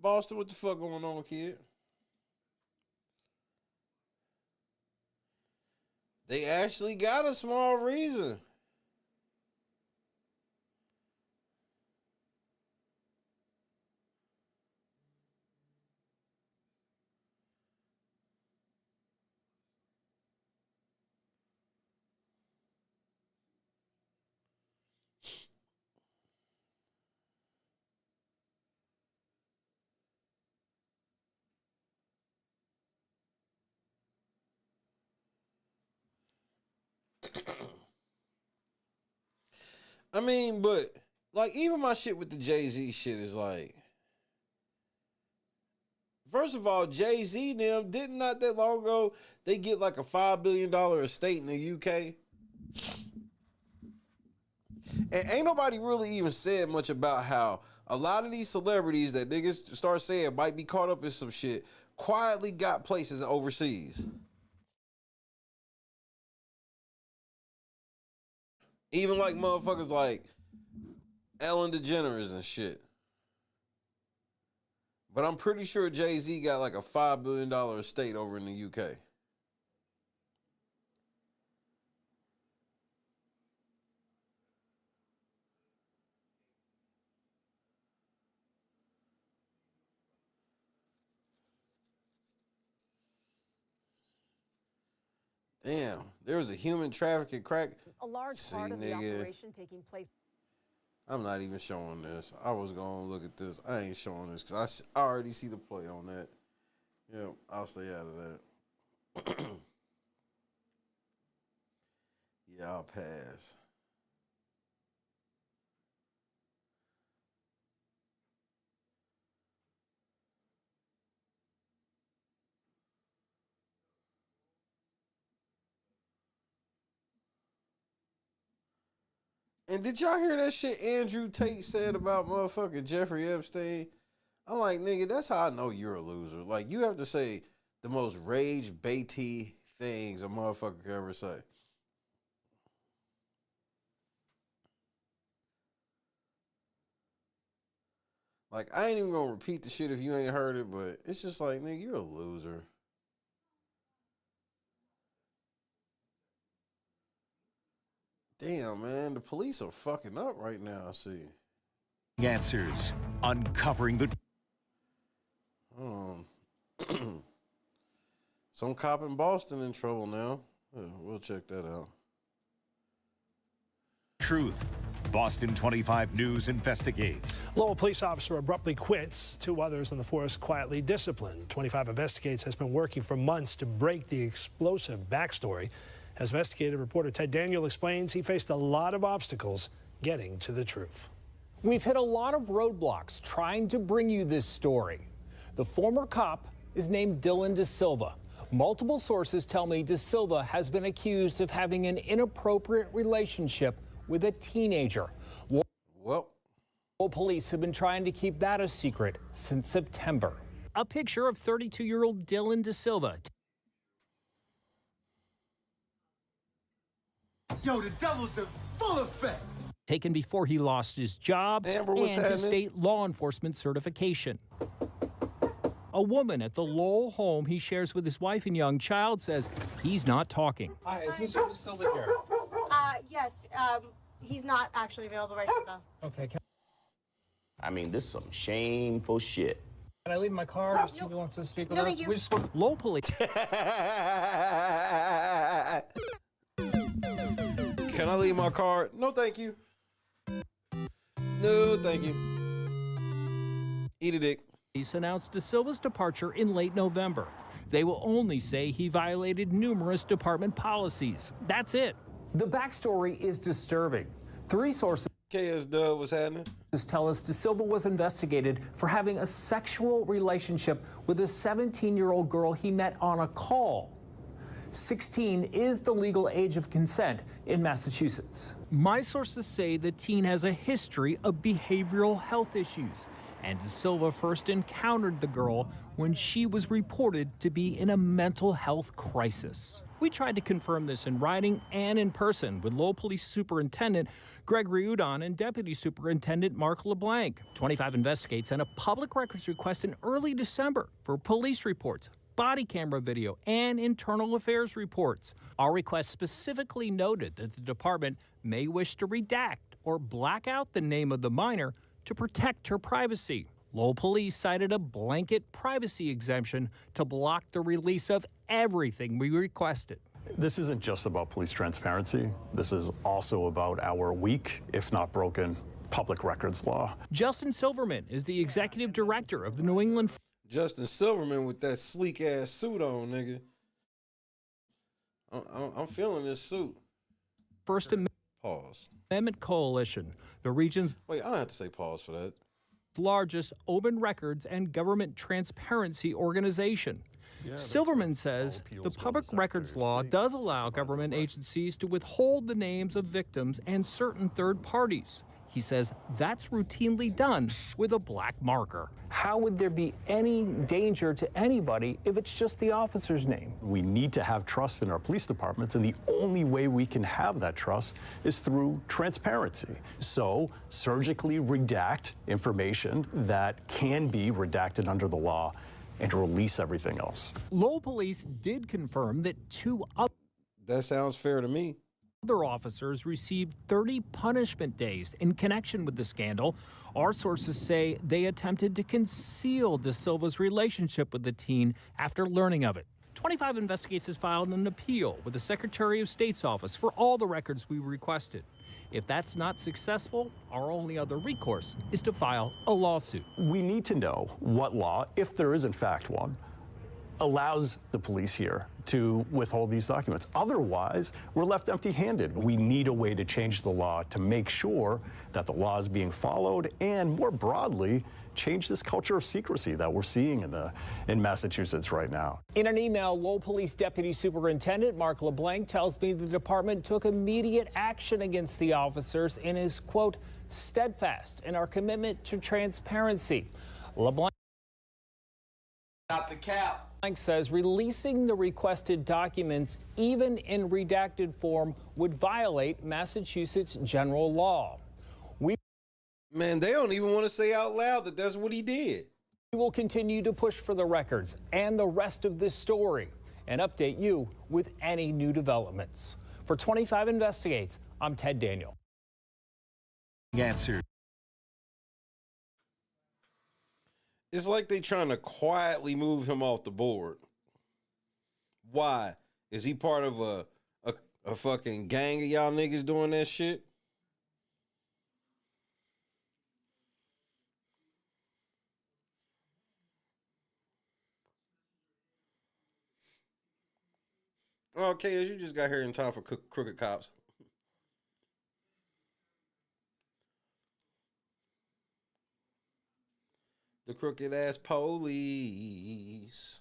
Boston, what the fuck going on, kid? They actually got a small reason. I mean, but like even my shit with the Jay-Z shit is like, first of all, Jay-Z and them did not that long ago, they get like a $5 billion estate in the UK. And ain't nobody really even said much about how a lot of these celebrities that niggas start saying might be caught up in some shit quietly got places overseas. Even like motherfuckers like Ellen DeGeneres and shit. But I'm pretty sure Jay-Z got like a $5 billion estate over in the UK. Damn, there was a human trafficking crack. A large part of the operation taking place. I'm not even showing this. I was going to look at this. I ain't showing this because I already see the play on that. Yeah, I'll stay out of that. pass. And did y'all hear that shit Andrew Tate said about motherfucking Jeffrey Epstein? I'm like, nigga, that's how I know you're a loser. Like, you have to say the most rage-baity things a motherfucker could ever say. Like, I ain't even gonna repeat the shit if you ain't heard it, but it's just like, nigga, you're a loser. Damn, man, the police are fucking up right now, I see. Answers, uncovering the... Some cop in Boston in trouble now. We'll check that out. Truth. Boston 25 News investigates. Lowell police officer abruptly quits. 2 others on the force quietly disciplined. 25 Investigates has been working for months to break the explosive backstory. As investigative reporter Ted Daniel explains, he faced a lot of obstacles getting to the truth. We've hit a lot of roadblocks trying to bring you this story. The former cop is named Dylan De Silva. Multiple sources tell me De Silva has been accused of having an inappropriate relationship with a teenager. Well, police have been trying to keep that a secret since September. A picture of 32-year-old Dylan De Silva. Yo, the devil's in full effect. Taken before he lost his job Amber, and his state law enforcement certification. A woman at the Lowell home he shares with his wife and young child says he's not talking. Hi, is Mr. De Silva here? Yes, he's not actually available right now, though. Okay, I mean, this is some shameful shit. can I leave my car if somebody wants to speak with us? thank you. We just want... Lowell police. Can I leave my car? No, thank you. No, thank you. Eat a dick. Police announced De Silva's departure in late November. They will only say he violated numerous department policies. That's it. The backstory is disturbing. 3 sources KS Dub, what's happening? tell us De Silva was investigated for having a sexual relationship with a 17-year-old girl he met on a call. 16 is the legal age of consent in Massachusetts. My sources say the teen has a history of behavioral health issues, and De Silva first encountered the girl when she was reported to be in a mental health crisis. We tried to confirm this in writing and in person with Lowell Police Superintendent Gregory Udon and Deputy Superintendent Mark LeBlanc. 25 Investigates sent a public records request in early December for police reports, body camera video, and internal affairs reports. Our request specifically noted that the department may wish to redact or black out the name of the minor to protect her privacy. Lowell Police cited a blanket privacy exemption to block the release of everything we requested. This isn't just about police transparency. This is also about our weak, if not broken, public records law. Justin Silverman is the executive director of the New England. Justin Silverman with that sleek ass suit on, nigga. I'm feeling this suit. First Pause. Amendment Coalition, the region's Wait, I don't have to say pause for that. largest open records and government transparency organization. Silverman says the public records law does allow government agencies to withhold the names of victims and certain third parties. He says that's routinely done with a black marker. How would there be any danger to anybody if it's just the officer's name? We need to have trust in our police departments, and the only way we can have that trust is through transparency. So, surgically redact information that can be redacted under the law and to release everything else. Lowell Police did confirm that 2 That sounds fair to me. other officers received 30 punishment days in connection with the scandal. Our sources say they attempted to conceal De Silva's relationship with the teen after learning of it. 25 Investigates has filed an appeal with the Secretary of State's office for all the records we requested. If that's not successful, our only other recourse is to file a lawsuit. We need to know what law, if there is in fact one, allows the police here to withhold these documents. Otherwise, we're left empty-handed. We need a way to change the law to make sure that the law is being followed and, more broadly, change this culture of secrecy that we're seeing in Massachusetts right now. In an email, Lowell Police Deputy Superintendent Mark LeBlanc tells me the department took immediate action against the officers and is, quote, steadfast in our commitment to transparency. LeBlanc Not the cap. says releasing the requested documents, even in redacted form, would violate Massachusetts general law. Man, they don't even want to say out loud that that's what he did. We will continue to push for the records and the rest of this story and update you with any new developments. For 25 Investigates, I'm Ted Daniel. Answer. It's like they trying to quietly move him off the board. Why? Is he part of a fucking gang of y'all niggas doing that shit? Okay, as you just got here in time for crooked cops. The crooked ass police.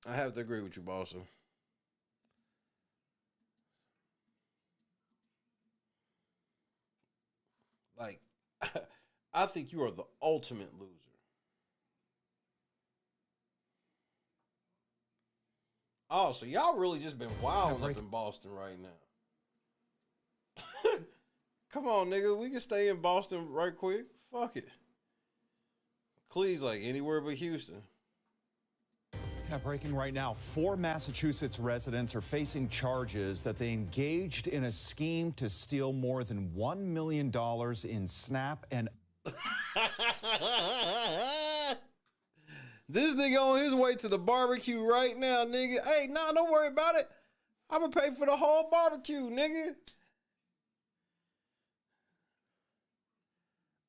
I have to agree with you, Boston. Like, I think you are the ultimate loser. Oh, so y'all really just been wilding up in Boston right now. Come on, nigga. We can stay in Boston right quick. Fuck it. Please, like anywhere but Houston. Yeah, breaking right now, 4 Massachusetts residents are facing charges that they engaged in a scheme to steal more than $1 million in SNAP and... This nigga on his way to the barbecue right now, nigga. Hey, nah, don't worry about it. I'm gonna pay for the whole barbecue, nigga.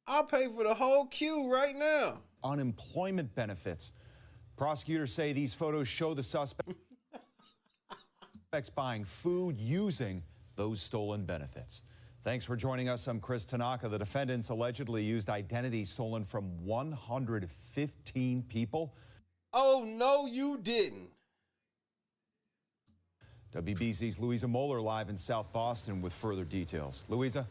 I'll pay for the whole queue right now. Unemployment benefits. Prosecutors say these photos show the suspects buying food using those stolen benefits. Thanks for joining us. I'm Chris Tanaka. The defendants allegedly used identities stolen from 115 people. Oh, no, you didn't. WBZ's Louisa Moeller live in South Boston with further details. Louisa?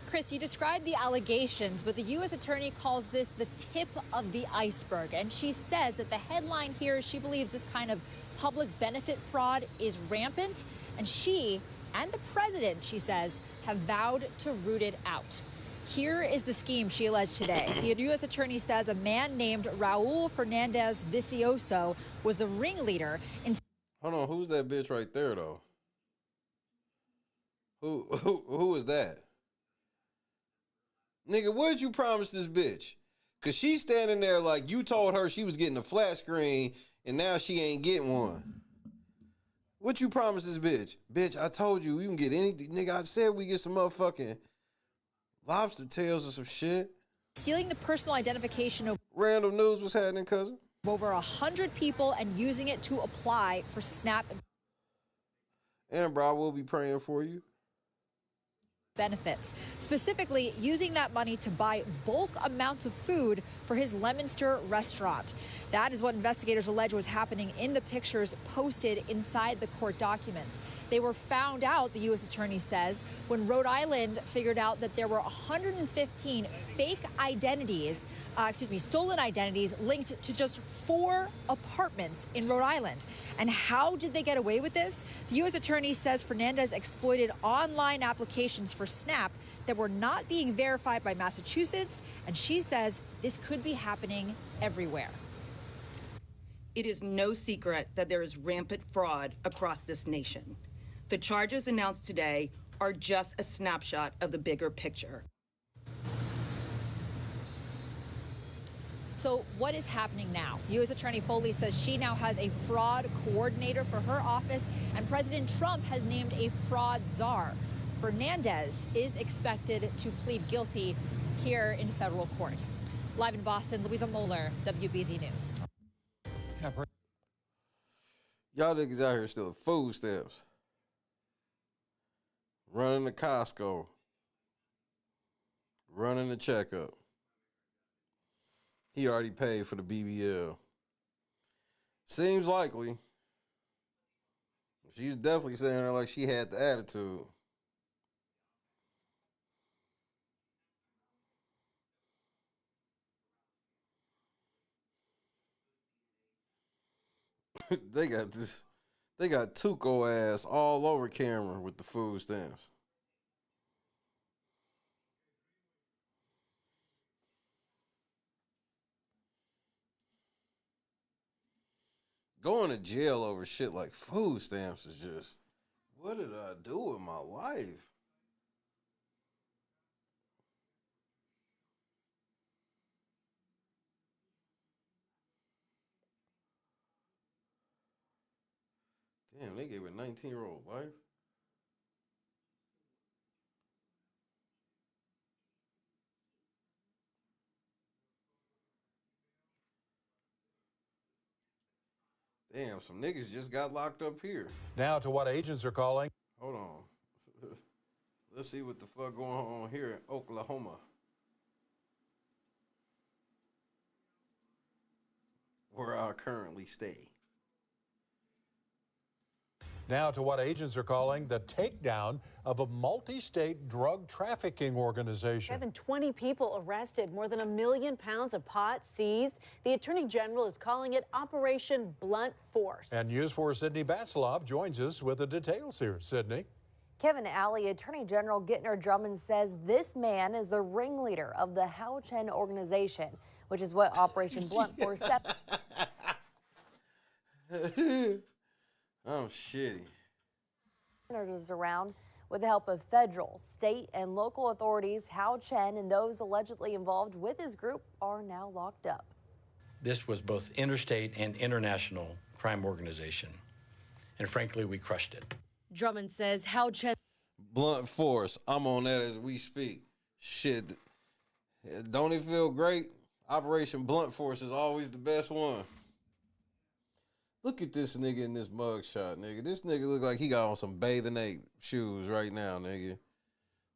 Chris, you described the allegations, but the U.S. attorney calls this the tip of the iceberg. And she says that the headline here is she believes this kind of public benefit fraud is rampant. And she and the president, she says, have vowed to root it out. Here is the scheme she alleged today. The U.S. attorney says a man named Raul Fernandez Vicioso was the ringleader in... Hold on, who's that bitch right there, though? Who is that? Nigga, what did you promise this bitch? Because she's standing there like you told her she was getting a flat screen, and now she ain't getting one. What you promised this bitch? Bitch, I told you can get anything. Nigga, I said we get some motherfucking lobster tails or some shit. Stealing the personal identification of... Random news was happening, cousin. Over 100 people and using it to apply for SNAP. And bro, I will be praying for you. Benefits, specifically using that money to buy bulk amounts of food for his Leominster restaurant. That is what investigators allege was happening in the pictures posted inside the court documents. They were found out, the U.S. attorney says, when Rhode Island figured out that there were 115 fake identities, stolen identities linked to just 4 apartments in Rhode Island. And how did they get away with this? The U.S. attorney says Fernandez exploited online applications for SNAP that were not being verified by Massachusetts, and she says this could be happening everywhere. It is no secret that there is rampant fraud across this nation. The charges announced today are just a snapshot of the bigger picture. So what is happening now? U.S. Attorney Foley says she now has a fraud coordinator for her office, and President Trump has named a fraud czar. Fernandez is expected to plead guilty here in federal court. Live in Boston, Louisa Moeller, WBZ News. Y'all niggas out here stealing food stamps. Running the Costco. Running the checkup. He already paid for the BBL. Seems likely. She's definitely saying her like she had the attitude. They got Tuco ass all over camera with the food stamps. Going to jail over shit like food stamps is just, what did I do with my life? Damn, they gave a 19-year-old life. Damn, some niggas just got locked up here. Now to what agents are calling. Hold on. Let's see what the fuck going on here in Oklahoma. Where I currently stay. Now to what agents are calling the takedown of a multi-state drug trafficking organization. 20 people arrested, more than 1 million pounds of pot seized. The Attorney General is calling it Operation Blunt Force. And News 4's Sydney Batselov joins us with the details here. Sydney. Kevin Alley, Attorney General Gittner Drummond says this man is the ringleader of the Hao Chen organization, which is what Operation Blunt Force set. I'm shitty. Is around with the help of federal, state, and local authorities. Hao Chen and those allegedly involved with his group are now locked up. This was both interstate and international crime organization, and frankly, we crushed it. Drummond says Hao Chen. Blunt Force. I'm on that as we speak. Shit. Don't it feel great? Operation Blunt Force is always the best one. Look at this nigga in this mugshot, nigga. This nigga look like he got on some bathing ape shoes right now, nigga.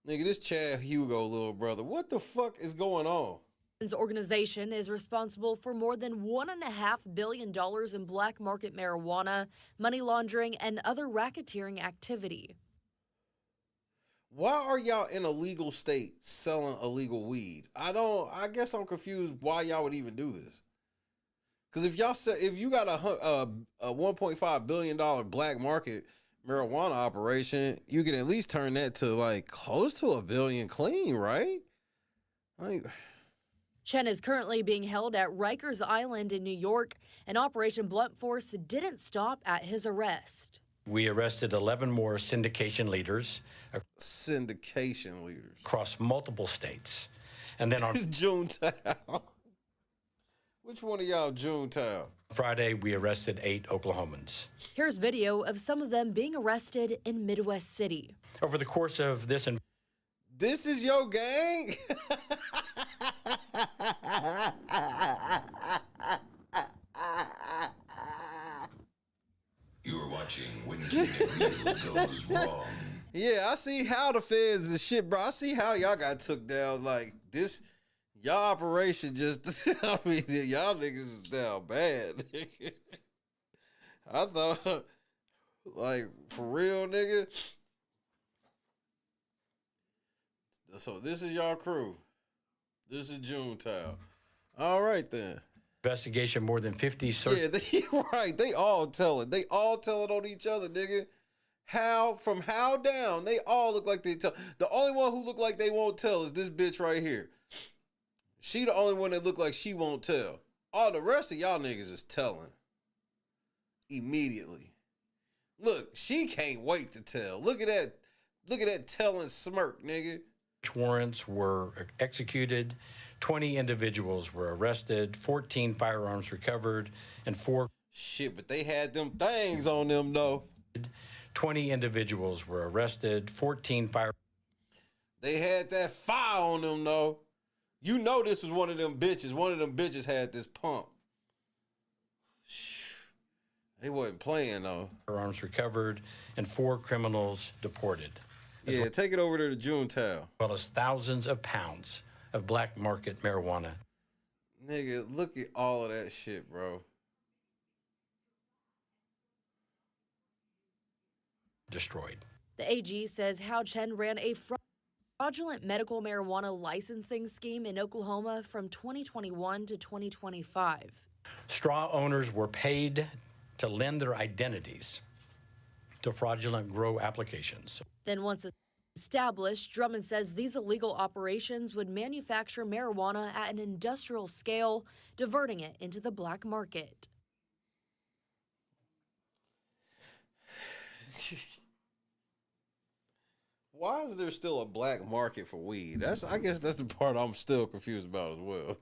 Nigga, this Chad Hugo little brother. What the fuck is going on? His organization is responsible for more than $1.5 billion in black market marijuana, money laundering, and other racketeering activity. Why are y'all in a legal state selling illegal weed? I guess I'm confused why y'all would even do this. Because if you got a $1.5 billion black market marijuana operation, you can at least turn that to like close to $1 billion clean, right? Like, Chen is currently being held at Rikers Island in New York, and Operation Blunt Force didn't stop at his arrest. We arrested 11 more syndication leaders. Syndication leaders. Across multiple states. And then on Junetown. Which one of y'all Junetown? Friday, we arrested 8 Oklahomans. Here's video of some of them being arrested in Midwest City. Over the course of this... This is your gang? You're watching When Keeping Real Goes Wrong. Yeah, I see how the feds and shit, bro. I see how y'all got took down like this. Y'all operation just, I mean, y'all niggas is down bad. I thought, like, for real, nigga. So this is y'all crew. This is Junetown. All right, then. Investigation, more than 50... Yeah, right. They all tell it. They all tell it on each other, nigga. From how down, they all look like they tell. The only one who look like they won't tell is this bitch right here. She the only one that look like she won't tell. All the rest of y'all niggas is telling. Immediately. Look, she can't wait to tell. Look at that. Look at that telling smirk, nigga. Warrants were executed. 20 individuals were arrested. 14 firearms recovered. And 4... Shit, but they had them things on them, though. 20 individuals were arrested, 14 fire. They had that fire on them, though. You know this was one of them bitches. One of them bitches had this pump. They wasn't playing, though. Firearms recovered and 4 criminals deported. Yeah, take it over to the Junetown. As well as thousands of pounds of black market marijuana. Nigga, look at all of that shit, bro. Destroyed. The AG says Hao Chen ran a fraudulent medical marijuana licensing scheme in Oklahoma from 2021 to 2025. Straw owners were paid to lend their identities to fraudulent grow applications. Then once established, Drummond says these illegal operations would manufacture marijuana at an industrial scale, diverting it into the black market. Why is there still a black market for weed? I guess that's the part I'm still confused about as well.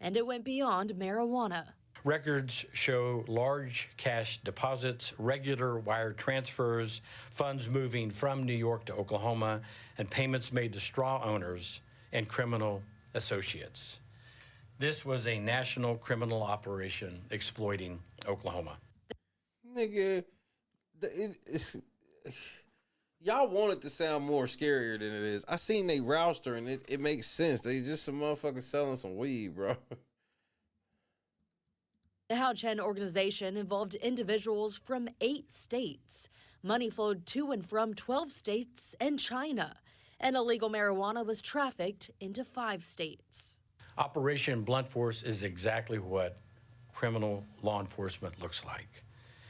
And it went beyond marijuana. Records show large cash deposits, regular wire transfers, funds moving from New York to Oklahoma, and payments made to straw owners and criminal associates. This was a national criminal operation exploiting Oklahoma. Nigga, y'all want it to sound more scarier than it is. I seen they roster and it makes sense. They just some motherfuckers selling some weed, bro. The Hao Chen organization involved individuals from 8 states. Money flowed to and from 12 states and China. And illegal marijuana was trafficked into 5 states. Operation Blunt Force is exactly what criminal law enforcement looks like.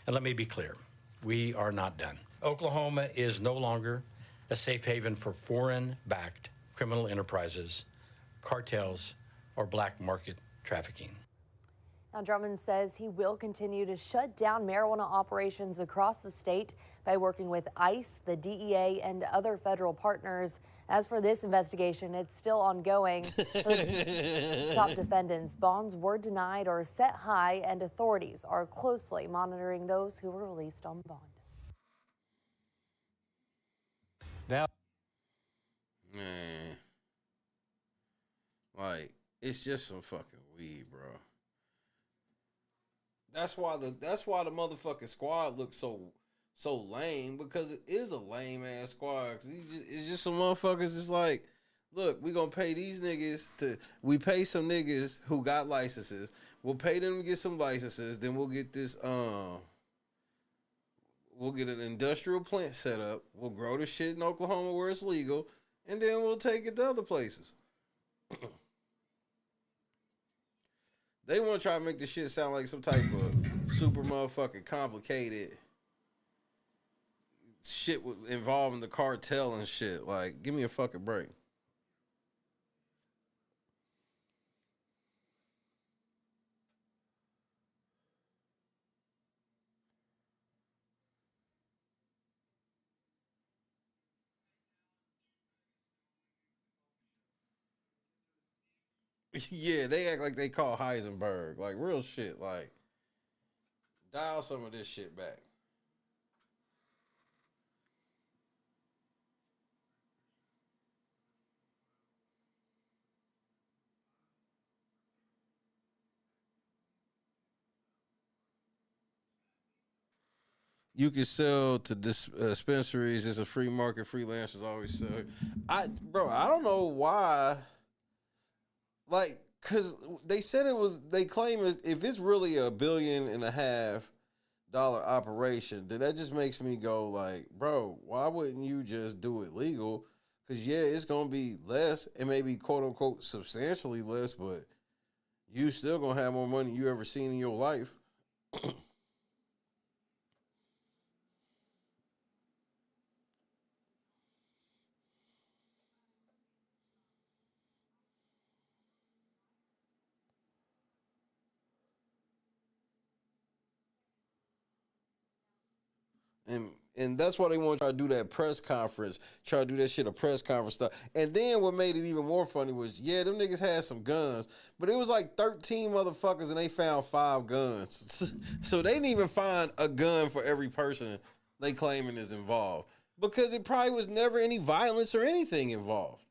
And let me be clear, we are not done. Oklahoma is no longer a safe haven for foreign-backed criminal enterprises, cartels, or black market trafficking. Now, Drummond says he will continue to shut down marijuana operations across the state by working with ICE, the DEA, and other federal partners. As for this investigation, it's still ongoing. For the top defendants, bonds were denied or set high, and authorities are closely monitoring those who were released on bond. Now, man, like, it's just some fucking weed, bro. That's why the motherfucking squad looks so lame, because it is a lame ass squad. Cause it's just some motherfuckers. Just like, look, we gonna pay these niggas we pay some niggas who got licenses. We'll pay them to get some licenses. Then we'll get this we'll get an industrial plant set up. We'll grow the shit in Oklahoma where it's legal, and then we'll take it to other places. They want to try to make this shit sound like some type of super motherfucking complicated shit involving the cartel and shit. Like, give me a fucking break. Yeah, they act like they call Heisenberg. Like, real shit. Like, dial some of this shit back. You can sell to dispensaries. It's a free market. Freelancers always sell. I don't know why. Like, cause they said they claim if it's really $1.5 billion operation, then that just makes me go like, bro, why wouldn't you just do it legal? Cause yeah, it's gonna be less, and maybe quote unquote substantially less, but you still gonna have more money than you ever seen in your life. And that's why they want to try to do that press conference, try to do that shit, a press conference stuff. And then what made it even more funny was, yeah, them niggas had some guns, but it was like 13 motherfuckers and they found 5 guns. So they didn't even find a gun for every person. they claiming is involved. Because it probably was never any violence or anything involved.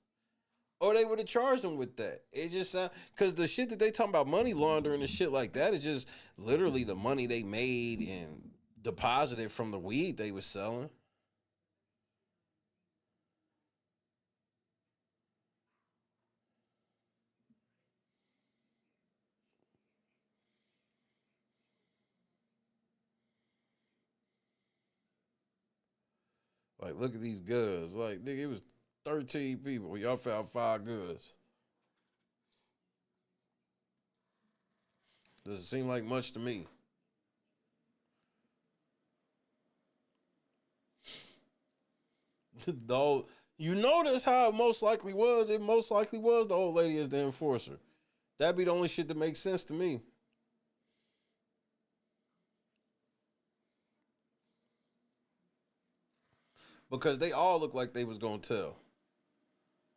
Or they would have charged them with that. It just because the shit that they talking about money laundering and shit like that is just literally the money they made and deposited from the weed they was selling. Like, look at these goods. Like, nigga, it was 13 people. Y'all found 5 goods. Doesn't seem like much to me. You notice how it most likely was. It most likely was the old lady as the enforcer. That'd be the only shit that makes sense to me. Because they all look like they was gonna tell.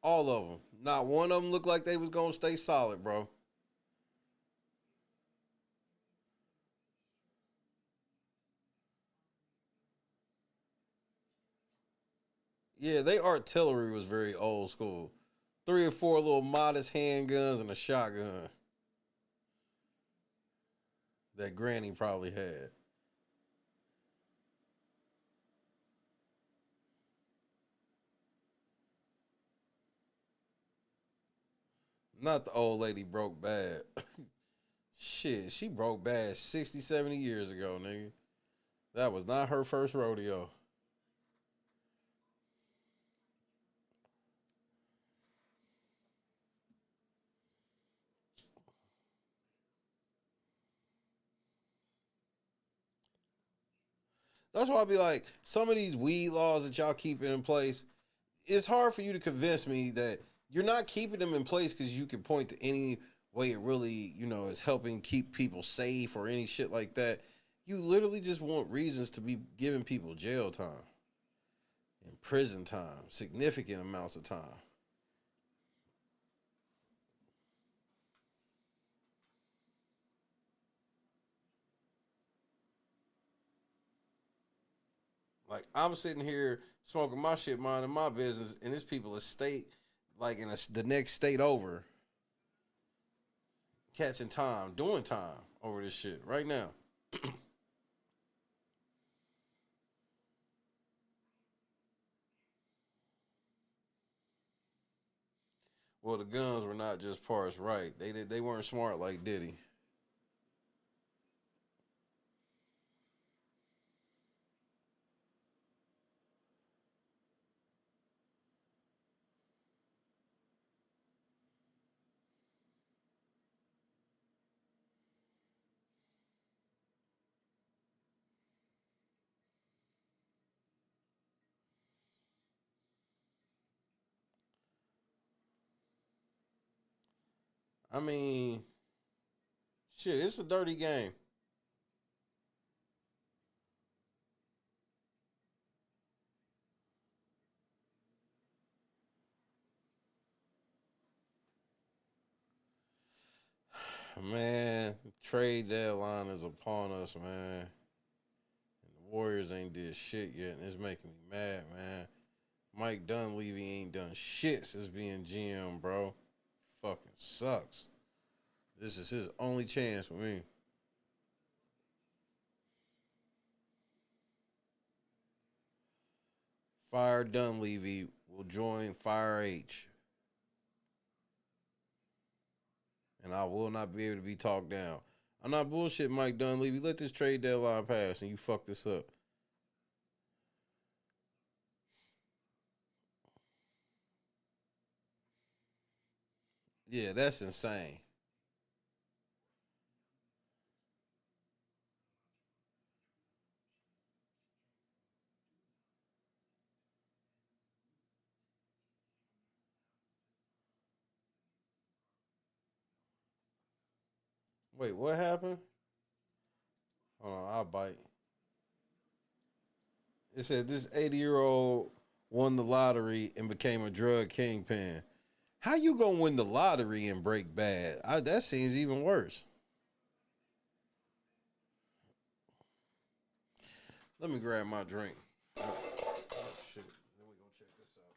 All of them. Not one of them looked like they was gonna stay solid, bro. Yeah, their artillery was very old school. 3 or 4 little modest handguns and a shotgun that Granny probably had. Not the old lady broke bad. Shit, she broke bad 60, 70 years ago, nigga. That was not her first rodeo. That's why I be like, some of these weed laws that y'all keep in place, it's hard for you to convince me that you're not keeping them in place because you can point to any way it really, is helping keep people safe or any shit like that. You literally just want reasons to be giving people jail time and prison time, significant amounts of time. Like, I'm sitting here smoking my shit, minding my business, and this people like in the next state over, catching time, doing time over this shit right now. Well, the guns were not just parsed right. They weren't smart like Diddy. I mean, shit, it's a dirty game. Man, trade deadline is upon us, man. And the Warriors ain't did shit yet, and it's making me mad, man. Mike Dunleavy ain't done shit since being GM, bro. Fucking sucks. This is his only chance for me. Fire Dunleavy will join Fire H. And I will not be able to be talked down. I'm not bullshit, Mike Dunleavy. Let this trade deadline pass and you fuck this up. Yeah, that's insane. Wait, what happened? Hold on, I'll bite. It said this 80-year-old won the lottery and became a drug kingpin. How you gonna win the lottery and break bad? That seems even worse. Let me grab my drink. Oh, shit. Then we gonna check this out.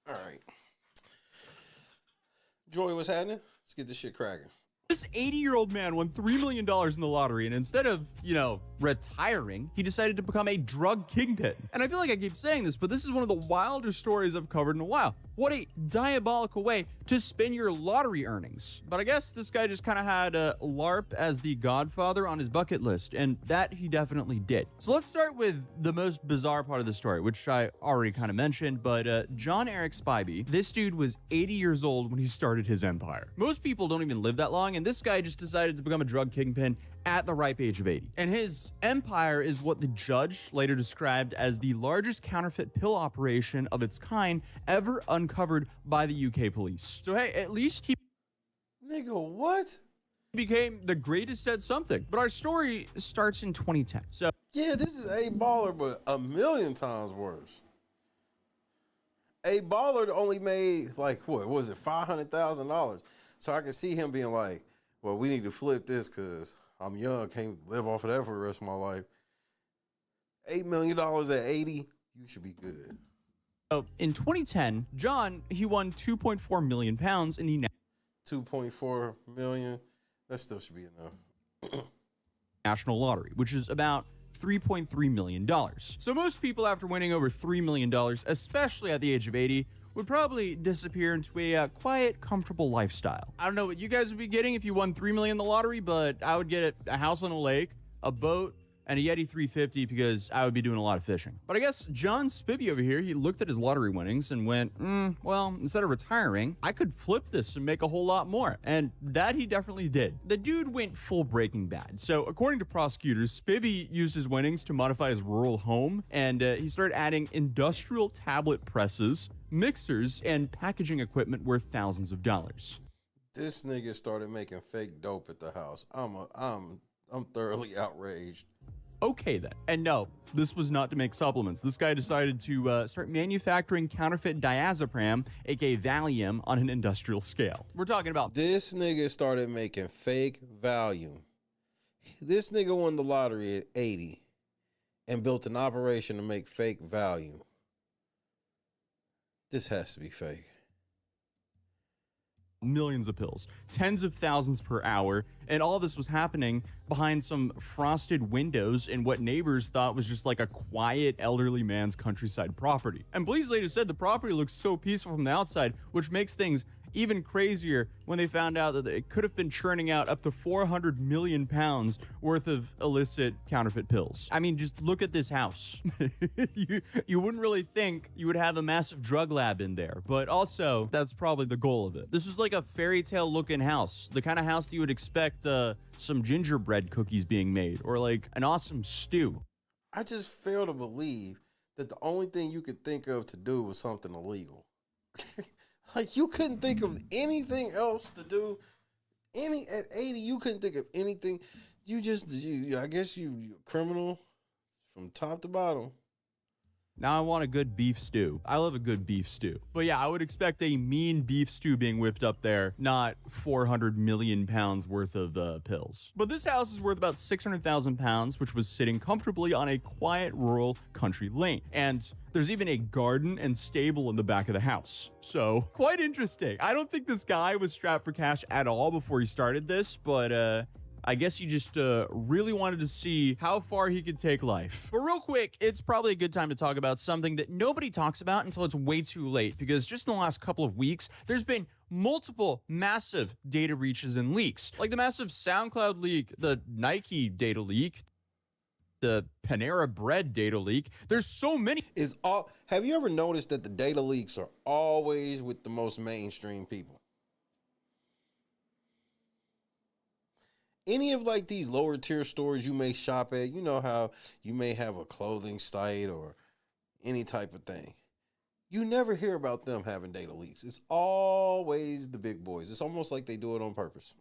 All right. Joy, what's happening? Let's get this shit cracking. This 80-year-old man won $3 million in the lottery, and instead of, retiring, he decided to become a drug kingpin. And I feel like I keep saying this, but this is one of the wilder stories I've covered in a while. What a diabolical way to spend your lottery earnings. But I guess this guy just kind of had a LARP as the Godfather on his bucket list, and that he definitely did. So let's start with the most bizarre part of the story, which I already kind of mentioned, but John Eric Spivey, this dude was 80 years old when he started his empire. Most people don't even live that long, and this guy just decided to become a drug kingpin at the ripe age of 80. And his empire is what the judge later described as the largest counterfeit pill operation of its kind ever uncovered by the UK police. So hey, at least he became the greatest at something. But our story starts in 2010. So yeah, this is A Baller, but a million times worse. A Baller only made like what was it, $500,000. So I can see him being like, well, we need to flip this because I'm young, can't live off of that for the rest of my life. $8 million at 80, you should be good. In 2010, John, he won 2.4 million pounds in the 2.4 million, that still should be enough. National Lottery, which is about $3.3 million. So most people after winning over $3 million, especially at the age of 80, would probably disappear into a quiet, comfortable lifestyle. I don't know what you guys would be getting if you won $3 million in the lottery, but I would get a house on a lake, a boat, and a Yeti 350 because I would be doing a lot of fishing. But I guess John Spivey over here, he looked at his lottery winnings and went, well, instead of retiring, I could flip this and make a whole lot more. And that he definitely did. The dude went full Breaking Bad. So according to prosecutors, Spivey used his winnings to modify his rural home, and he started adding industrial tablet presses, mixers, and packaging equipment worth thousands of dollars. This nigga started making fake dope at the house. I'm thoroughly outraged. Okay then. And no, this was not to make supplements. This guy decided to start manufacturing counterfeit diazepam, aka Valium, on an industrial scale. We're talking about this nigga started making fake Valium. This nigga won the lottery at 80 and built an operation to make fake Valium. This has to be fake. Millions of pills, tens of thousands per hour, and all this was happening behind some frosted windows in what neighbors thought was just like a quiet elderly man's countryside property. And police later said the property looks so peaceful from the outside, which makes things even crazier when they found out that it could have been churning out up to 400 million pounds worth of illicit counterfeit pills. I mean, just look at this house. You wouldn't really think you would have a massive drug lab in there, but also that's probably the goal of it. This is like a fairy tale looking house, the kind of house that you would expect some gingerbread cookies being made or like an awesome stew. I just fail to believe that the only thing you could think of to do was something illegal. Like, you couldn't think of anything else to do. At 80, you couldn't think of anything. I guess you're a criminal from top to bottom. Now I want a good beef stew. I love a good beef stew. But yeah, I would expect a mean beef stew being whipped up there, not 400 million pounds worth of pills. But this house is worth about 600,000 pounds, which was sitting comfortably on a quiet rural country lane. And there's even a garden and stable in the back of the house. So quite interesting. I don't think this guy was strapped for cash at all before he started this, but I guess he just really wanted to see how far he could take life. But real quick, it's probably a good time to talk about something that nobody talks about until it's way too late, because just in the last couple of weeks, there's been multiple massive data breaches and leaks, like the massive SoundCloud leak, the Nike data leak, the Panera Bread data leak. There's so many. Have you ever noticed that the data leaks are always with the most mainstream people? Any of like these lower tier stores you may shop at, you know how you may have a clothing site or any type of thing. You never hear about them having data leaks. It's always the big boys. It's almost like they do it on purpose.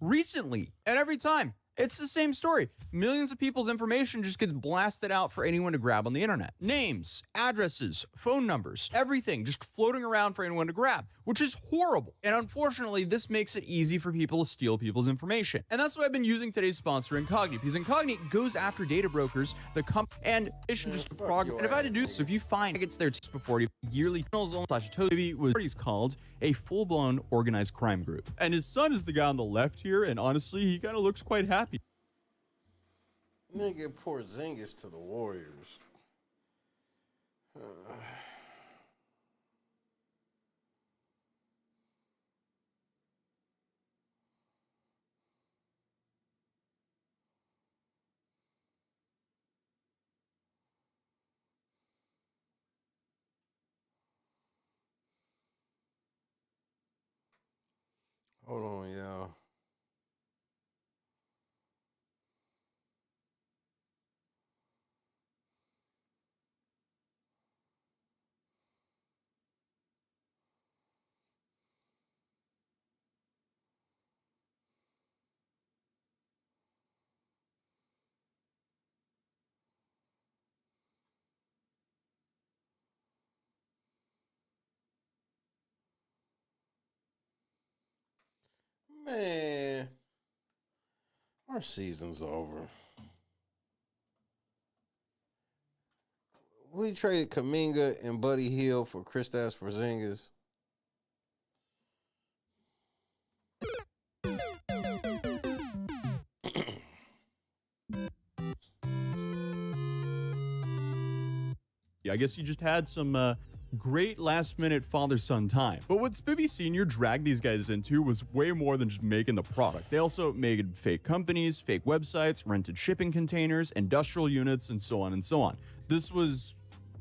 Recently, and every time, it's the same story. Millions of people's information just gets blasted out for anyone to grab on the internet. Names, addresses, phone numbers, everything just floating around for anyone to grab, which is horrible. And unfortunately, this makes it easy for people to steal people's information. And that's why I've been using today's sponsor, Incognito, because Incognito goes after data brokers, the and it should just progress. And if I had to do this, if you find it's their before yearly what he's called a full-blown organized crime group. And his son is the guy on the left here, and honestly, he kind of looks quite happy. Nigga, Porzingis to the Warriors. Hold on, y'all. Man, our season's over. We traded Kuminga and Buddy Hield for Kristaps Porzingis. I guess you just had some great last-minute father-son time. But what Spibby Sr. dragged these guys into was way more than just making the product. They also made fake companies, fake websites, rented shipping containers, industrial units, and so on and so on. This was...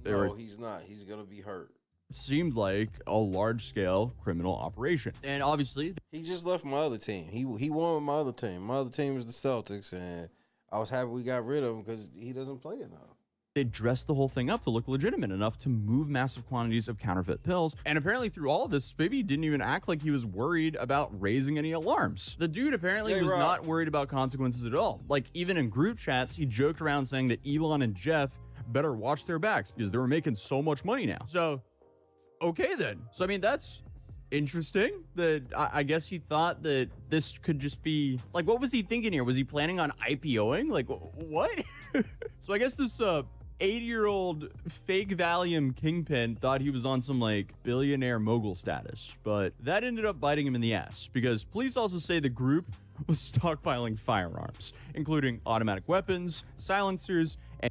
No, he's not. He's going to be hurt. Seemed like a large-scale criminal operation. And obviously... He just left my other team. He won with my other team. My other team is the Celtics, and I was happy we got rid of him because he doesn't play enough. They dressed the whole thing up to look legitimate enough to move massive quantities of counterfeit pills. And apparently through all of this, Spivvy didn't even act like he was worried about raising any alarms. The dude apparently was not worried about consequences at all. Like, even in group chats, he joked around saying that Elon and Jeff better watch their backs because they were making so much money now. So, okay then. So, I mean, that's interesting. That I guess he thought that this could just be... Like, what was he thinking here? Was he planning on IPOing? Like, what? So I guess this 80-year-old fake Valium kingpin thought he was on some like billionaire mogul status, but that ended up biting him in the ass because police also say the group was stockpiling firearms, including automatic weapons, silencers, and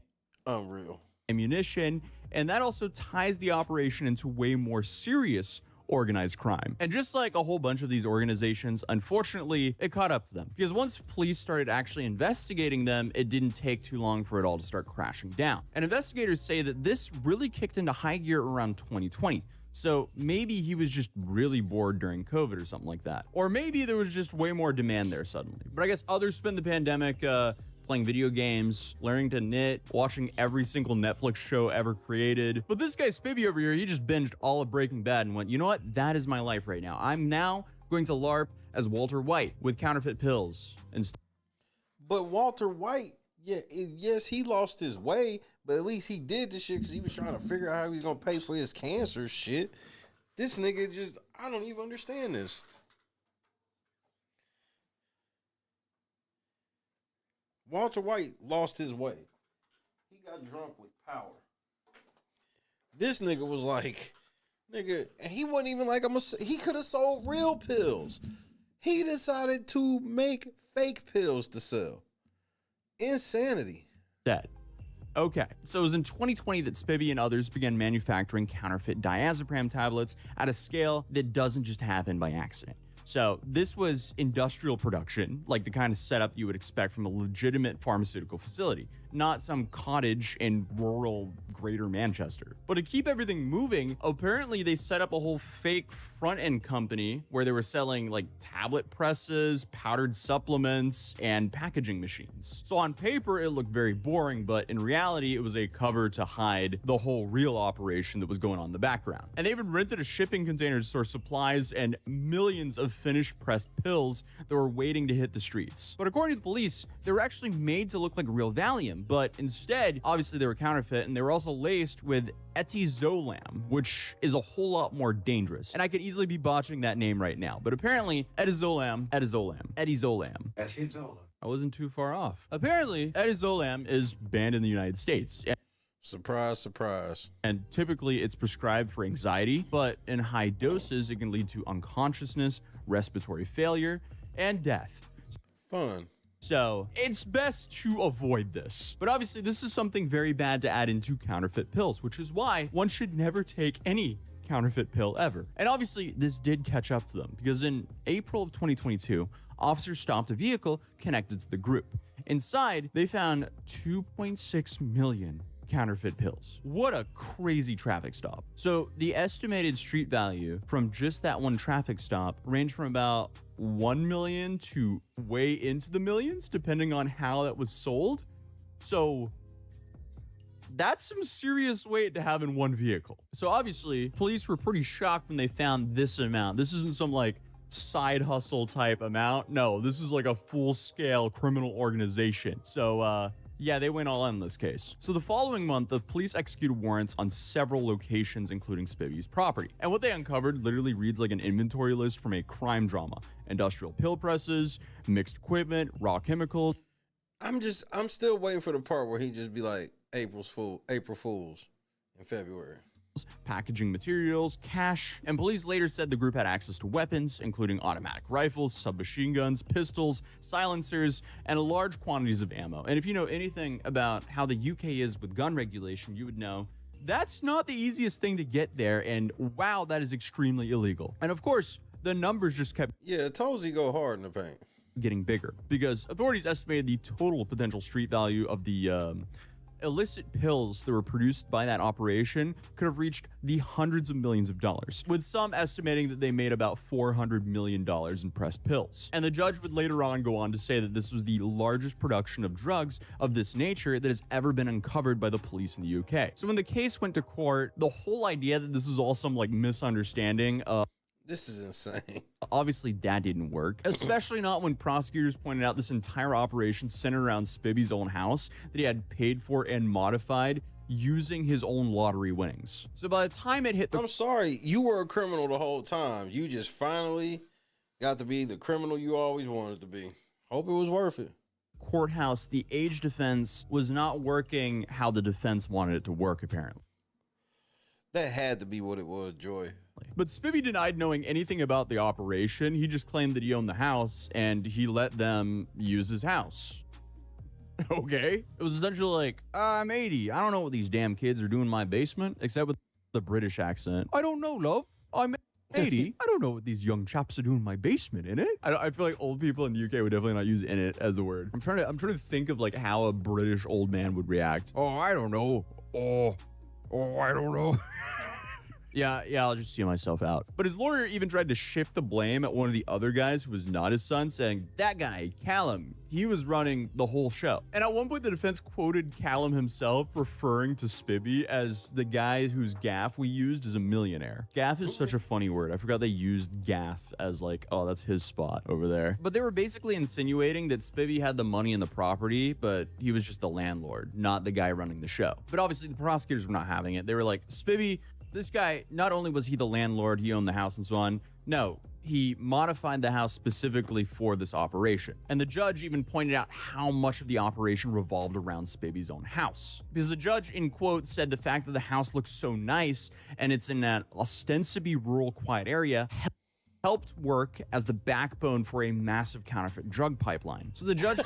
ammunition, and that also ties the operation into way more serious organized crime. And just like a whole bunch of these organizations, unfortunately, it caught up to them. Because once police started actually investigating them, it didn't take too long for it all to start crashing down. And investigators say that this really kicked into high gear around 2020. So maybe he was just really bored during COVID or something like that. Or maybe there was just way more demand there suddenly. But I guess others spent the pandemic playing video games, learning to knit, watching every single Netflix show ever created. But this guy Spibby over here, he just binged all of Breaking Bad and went, you know what? That is my life right now. I'm now going to LARP as Walter White with counterfeit pills and stuff. But Walter White, yes, he lost his way, but at least he did this shit because he was trying to figure out how he was going to pay for his cancer shit. This nigga just, I don't even understand this. Walter White lost his way. He got drunk with power. This nigga was like, nigga, and he wasn't even like, he could have sold real pills. He decided to make fake pills to sell. Insanity. Dead. Okay, so it was in 2020 that Spivey and others began manufacturing counterfeit diazepam tablets at a scale that doesn't just happen by accident. So this was industrial production, like the kind of setup you would expect from a legitimate pharmaceutical facility, not some cottage in rural Greater Manchester. But to keep everything moving, apparently they set up a whole fake front-end company where they were selling like tablet presses, powdered supplements, and packaging machines. So on paper, it looked very boring, but in reality, it was a cover to hide the whole real operation that was going on in the background. And they even rented a shipping container to store supplies and millions of finished pressed pills that were waiting to hit the streets. But according to the police, they were actually made to look like real Valium, but instead, obviously they were counterfeit, and they were also laced with etizolam, which is a whole lot more dangerous. And I could easily be botching that name right now, but apparently etizolam. I wasn't too far off. Apparently, etizolam is banned in the United States. Surprise, surprise. And typically it's prescribed for anxiety, but in high doses, it can lead to unconsciousness, respiratory failure, and death. Fun. So it's best to avoid this. But obviously this is something very bad to add into counterfeit pills, which is why one should never take any counterfeit pill ever. And obviously this did catch up to them, because in April of 2022, officers stopped a vehicle connected to the group. Inside, they found 2.6 million counterfeit pills. What a crazy traffic stop. So the estimated street value from just that one traffic stop ranged from about 1 million to way into the millions, depending on how that was sold. So that's some serious weight to have in one vehicle. So obviously, police were pretty shocked when they found this amount. This isn't some like side hustle type amount. No, this is like a full-scale criminal organization. So yeah, they went all in this case. So the following month, the police executed warrants on several locations, including Spivey's property. And what they uncovered literally reads like an inventory list from a crime drama. Industrial pill presses, mixed equipment, raw chemicals. I'm still waiting for the part where he just be like, April Fools in February. Packaging materials, cash, and police later said the group had access to weapons, including automatic rifles, submachine guns, pistols, silencers, and large quantities of ammo. And if you know anything about how the UK is with gun regulation, you would know that's not the easiest thing to get there, and wow, that is extremely illegal. And of course, the numbers just kept Tozy go hard in the paint. Getting bigger, because authorities estimated the total potential street value of the illicit pills that were produced by that operation could have reached the hundreds of millions of dollars, with some estimating that they made about $400 million in pressed pills. And the judge would later on go on to say that this was the largest production of drugs of this nature that has ever been uncovered by the police in the UK. So when the case went to court, the whole idea that this was all some like misunderstanding of this is insane. Obviously, that didn't work, especially not when prosecutors pointed out this entire operation centered around Spivey's own house that he had paid for and modified using his own lottery winnings. So by the time it hit the— I'm sorry, you were a criminal the whole time. You just finally got to be the criminal you always wanted to be. Hope it was worth it. Courthouse, the age defense was not working how the defense wanted it to work, apparently. That had to be what it was, Joy. But Spivey denied knowing anything about the operation. He just claimed that he owned the house and he let them use his house. Okay. It was essentially like, I'm 80. I don't know what these damn kids are doing in my basement, except with the British accent. I don't know, love. I'm 80. I don't know what these young chaps are doing in my basement, innit? I feel like old people in the UK would definitely not use innit as a word. I'm trying to think of like how a British old man would react. Oh, I don't know. Oh, I don't know. Yeah, I'll just see myself out. But his lawyer even tried to shift the blame at one of the other guys who was not his son, saying, that guy, Callum, he was running the whole show. And at one point, the defense quoted Callum himself, referring to Spivey as the guy whose gaff we used as a millionaire. Gaff is such a funny word. I forgot they used gaff as like, oh, that's his spot over there. But they were basically insinuating that Spivey had the money and the property, but he was just the landlord, not the guy running the show. But obviously, the prosecutors were not having it. They were like, Spivey, this guy, not only was he the landlord, he owned the house and so on. No, he modified the house specifically for this operation. And the judge even pointed out how much of the operation revolved around Spivey's own house. Because the judge, in quotes, said the fact that the house looks so nice and it's in that ostensibly rural, quiet area helped work as the backbone for a massive counterfeit drug pipeline. So the judge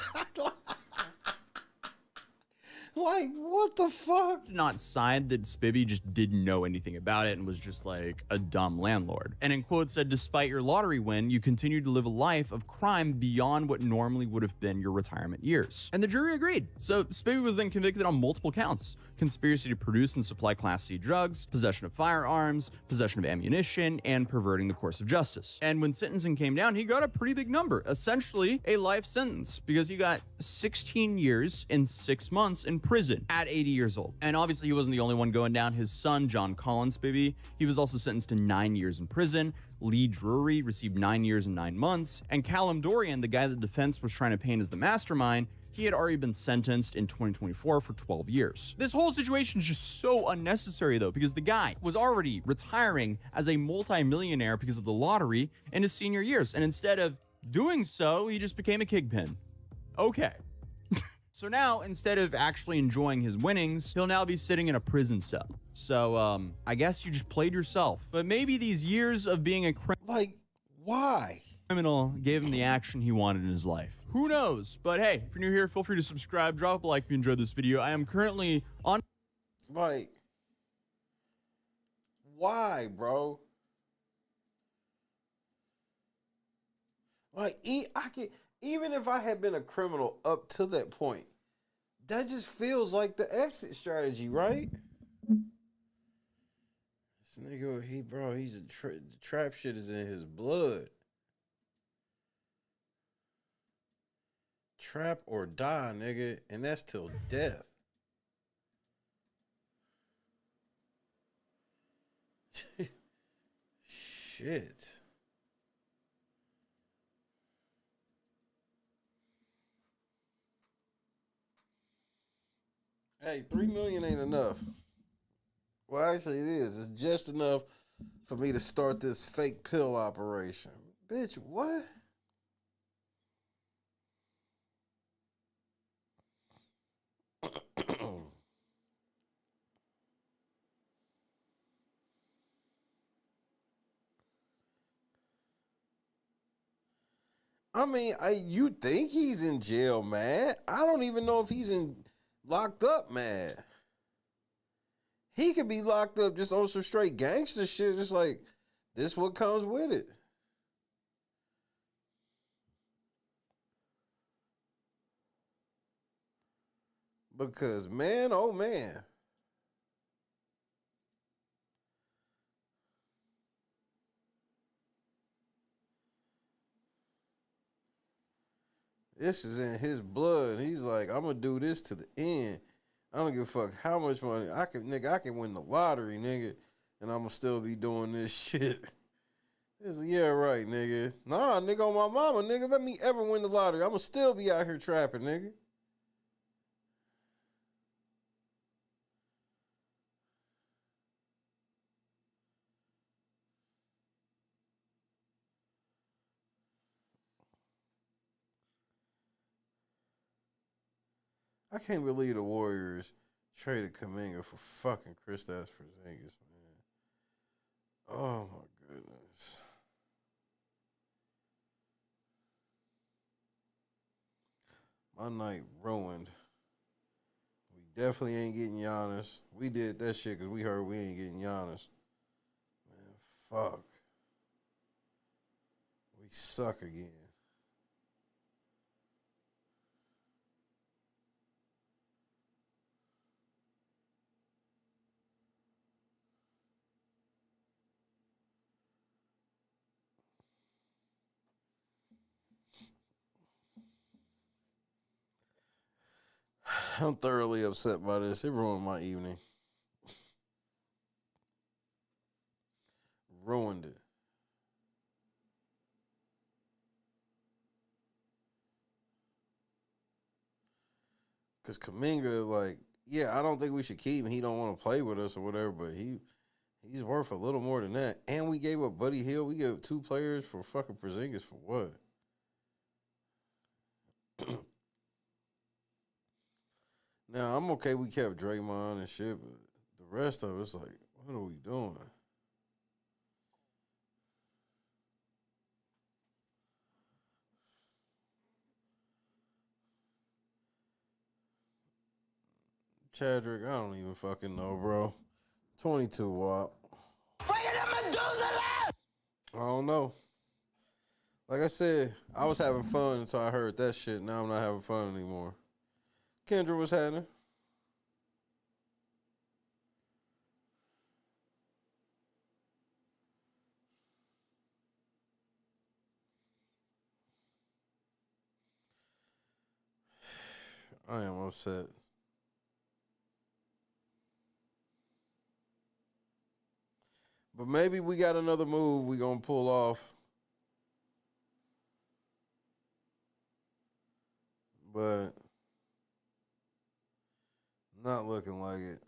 like, what the fuck? Not side that Spivvy just didn't know anything about it and was just like a dumb landlord. And in quotes said, despite your lottery win, you continue to live a life of crime beyond what normally would have been your retirement years. And the jury agreed. So Spivvy was then convicted on multiple counts: conspiracy to produce and supply Class C drugs, possession of firearms, possession of ammunition, and perverting the course of justice. And when sentencing came down, he got a pretty big number, essentially a life sentence, because he got 16 years and 6 months in prison at 80 years old. And obviously he wasn't the only one going down. His son, John Collins Spivvy, he was also sentenced to 9 years in prison. Lee Drury received 9 years and 9 months. And Callum Dorian, the guy the defense was trying to paint as the mastermind, he had already been sentenced in 2024 for 12 years. This whole situation is just so unnecessary though, because the guy was already retiring as a multi-millionaire because of the lottery in his senior years. And instead of doing so, he just became a kingpin. Okay. So now, instead of actually enjoying his winnings, he'll now be sitting in a prison cell. So, I guess you just played yourself. But maybe these years of being a why? Criminal gave him the action he wanted in his life. Who knows? But hey, if you're new here, feel free to subscribe, drop a like if you enjoyed this video. I am currently on... Like, why, bro? Like, even if I had been a criminal up to that point, that just feels like the exit strategy, right? This nigga, he's a the trap shit is in his blood. Trap or die, nigga, and that's till death. Shit. Hey, $3 million ain't enough. Well, actually, it is. It's just enough for me to start this fake pill operation. Bitch, what? I mean, you think he's in jail, man? I don't even know if he's locked up, man. He could be locked up just on some straight gangster shit. Just like, this what comes with it. Because, man, oh, man. This is in his blood. He's like, I'm gonna do this to the end. I don't give a fuck how much money I can win the lottery, nigga, and I'm gonna still be doing this shit. It's like, yeah, right, nigga. Nah, nigga, on my mama, nigga, let me ever win the lottery. I'm gonna still be out here trapping, nigga. I can't believe the Warriors traded Kuminga for fucking Kristaps Porzingis, man. Oh my goodness. My night ruined. We definitely ain't getting Giannis. We did that shit because we heard we ain't getting Giannis. Man, fuck. We suck again. I'm thoroughly upset by this. It ruined my evening. Ruined it. Because Kuminga, like, yeah, I don't think we should keep him. He don't want to play with us or whatever, but he's worth a little more than that. And we gave up Buddy Hield. We gave 2 players for fucking Porzingis for what? Now, I'm okay we kept Draymond and shit, but the rest of it's like, what are we doing? Chadrick, I don't even fucking know, bro. 22 watt. I don't know. Like I said, I was having fun until I heard that shit. Now I'm not having fun anymore. Kendra, what's happening? I am upset. But maybe we got another move we gonna pull off. But not looking like it.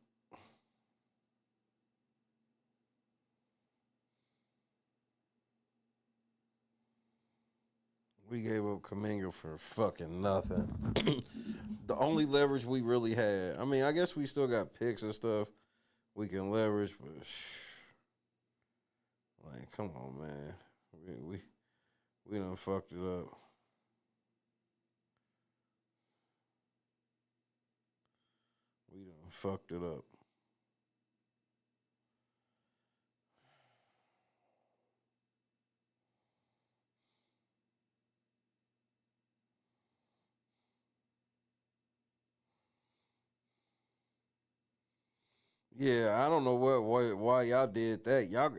We gave up Kuminga for fucking nothing. The only leverage we really had. I mean, I guess we still got picks and stuff we can leverage, but like, come on, man. We done fucked it up. We done fucked it up. Yeah, I don't know why y'all did that. Y'all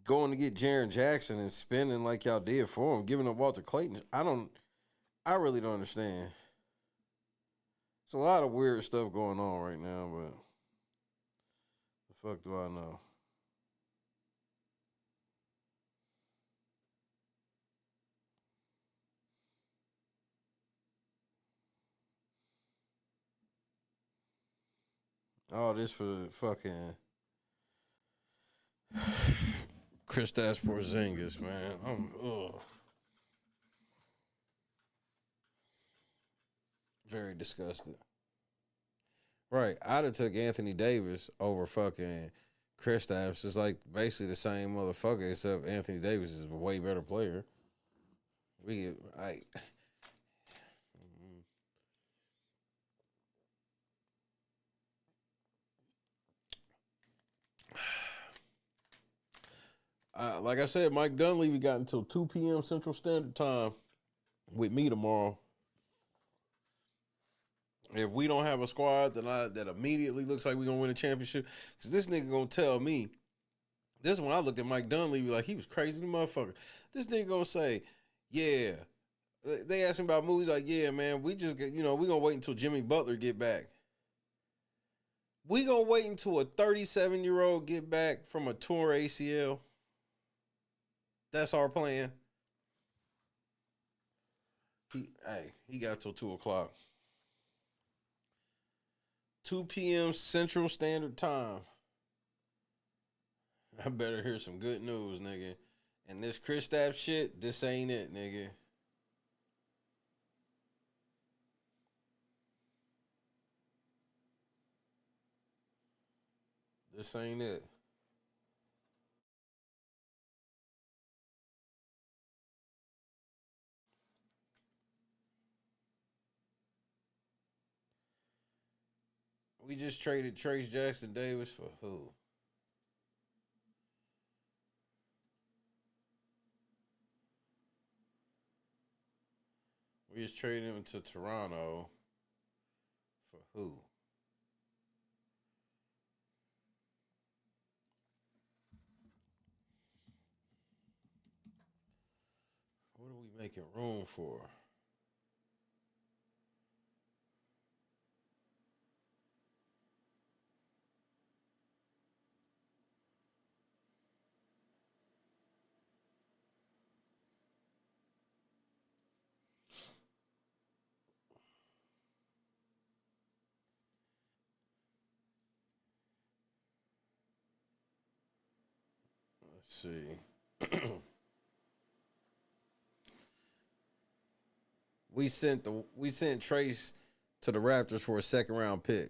going to get Jaren Jackson and spending like y'all did for him, giving up Walter Clayton. I really don't understand. There's a lot of weird stuff going on right now, but the fuck do I know? All this for fucking Kristaps Porzingis, man. I'm very disgusted. Right, I'd have took Anthony Davis over fucking Kristaps. It's like basically the same motherfucker, except Anthony Davis is a way better player. Like I said, Mike Dunleavy got until 2 p.m. Central Standard Time with me tomorrow. If we don't have a squad that immediately looks like we're going to win a championship, because this nigga going to tell me, this is when I looked at Mike Dunleavy like he was crazy motherfucker. This nigga going to say, yeah. They asked him about movies like, yeah, man, we just, we're going to wait until Jimmy Butler get back. We going to wait until a 37-year-old get back from a torn ACL. That's our plan. He got till 2 o'clock. 2 p.m. Central Standard Time. I better hear some good news, nigga. And this Kristaps shit, this ain't it, nigga. This ain't it. We just traded Trace Jackson Davis for who? We just traded him to Toronto for who? What are we making room for? Let's see. We sent Trace to the Raptors for a 2nd round pick.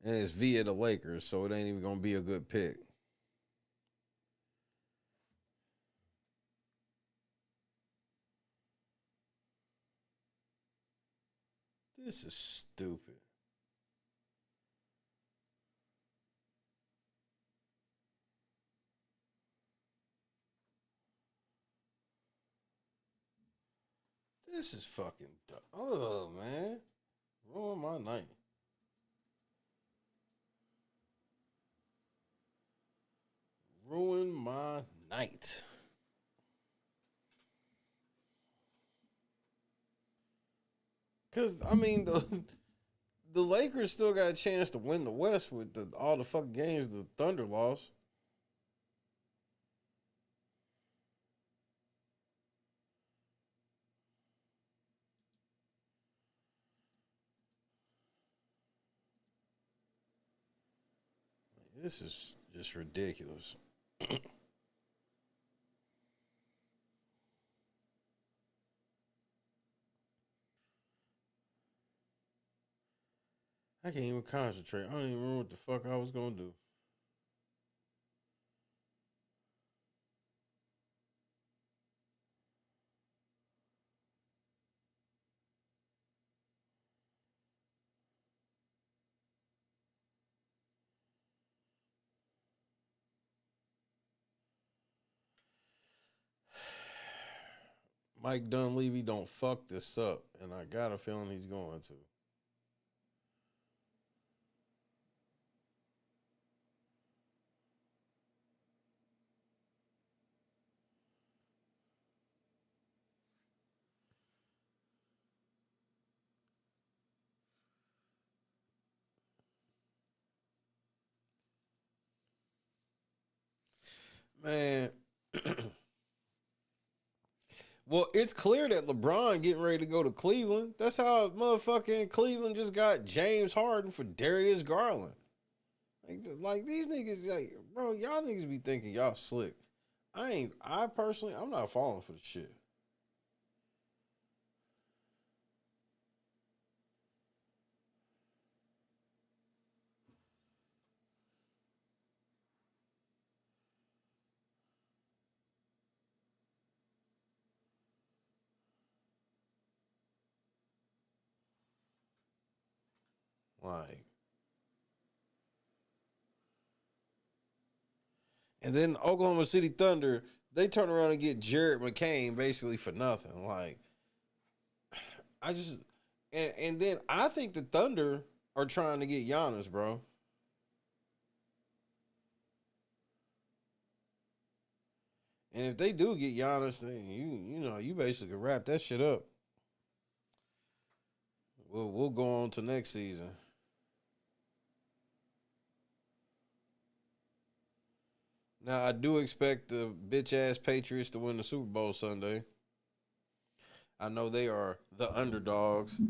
And it's via the Lakers, so it ain't even gonna be a good pick. This is stupid. This is fucking dumb. Oh, man. Ruin my night. Ruin my night. Because, I mean, the Lakers still got a chance to win the West with all the fucking games the Thunder lost. This is just ridiculous. I can't even concentrate. I don't even remember what the fuck I was going to do. Mike Dunleavy don't fuck this up, and I got a feeling he's going to. Man. Well, it's clear that LeBron getting ready to go to Cleveland. That's how motherfucking Cleveland just got James Harden for Darius Garland. Like these niggas, like, bro, y'all niggas be thinking y'all slick. I personally, I'm not falling for the shit. Like, and then Oklahoma City Thunder, they turn around and get Jared McCain basically for nothing. Like, I just, and then I think the Thunder are trying to get Giannis, bro. And if they do get Giannis, then you basically wrap that shit up. We'll go on to next season. Now, I do expect the bitch-ass Patriots to win the Super Bowl Sunday. I know they are the underdogs.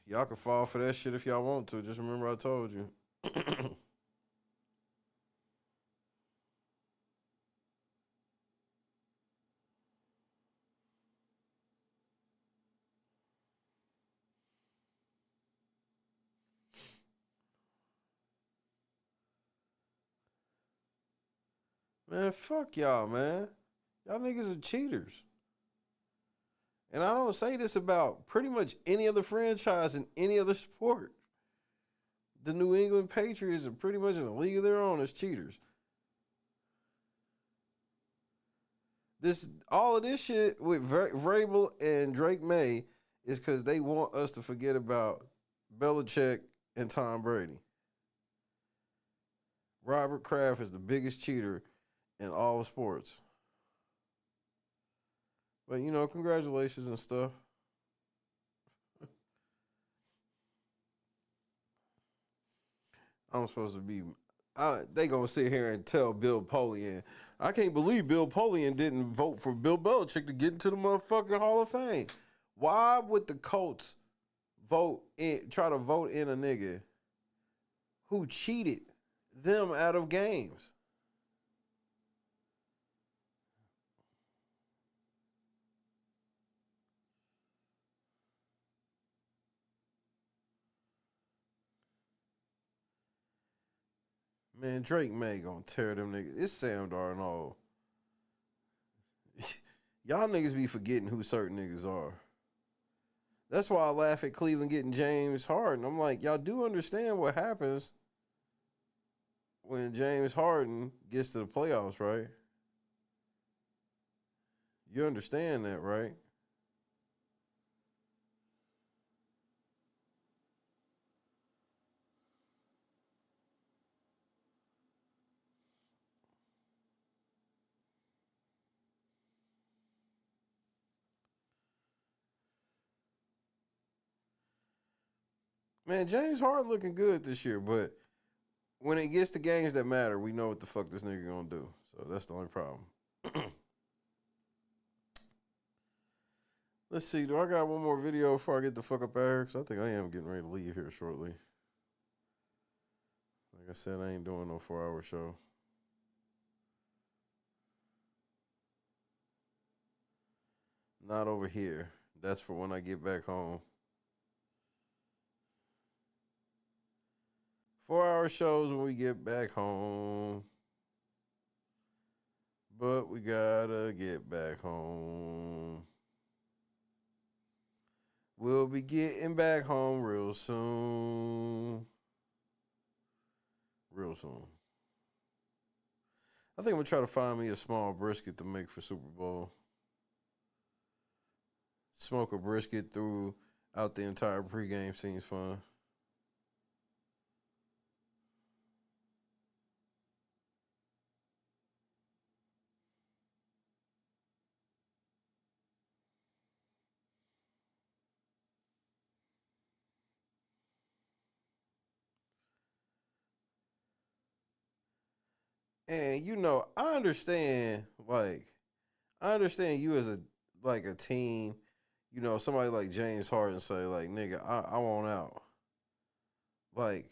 Y'all can fall for that shit if y'all want to. Just remember I told you. Man, fuck y'all, man. Y'all niggas are cheaters. And I don't say this about pretty much any other franchise in any other sport. The New England Patriots are pretty much in a league of their own as cheaters. All of this shit with Vrabel and Drake May is because they want us to forget about Belichick and Tom Brady. Robert Kraft is the biggest cheater in all of sports. But, congratulations and stuff. I'm supposed to be... they going to sit here and tell Bill Polian. I can't believe Bill Polian didn't vote for Bill Belichick to get into the motherfucking Hall of Fame. Why would the Colts try to vote in a nigga who cheated them out of games? Man, Drake May gonna tear them niggas. It's Sam Darnold. Y'all niggas be forgetting who certain niggas are. That's why I laugh at Cleveland getting James Harden. I'm like, y'all do understand what happens when James Harden gets to the playoffs, right? You understand that, right? Man, James Harden looking good this year, but when it gets to games that matter, we know what the fuck this nigga gonna do. So that's the only problem. Let's see. Do I got one more video before I get the fuck up out of here? Because I think I am getting ready to leave here shortly. Like I said, I ain't doing no 4-hour show. Not over here. That's for when I get back home. 4-hour shows when we get back home. But we gotta get back home. We'll be getting back home real soon. Real soon. I think I'm gonna try to find me a small brisket to make for Super Bowl. Smoke a brisket throughout the entire pregame seems fun. And you know, I understand you as a team, you know, somebody like James Harden say, like, nigga, I want out. Like,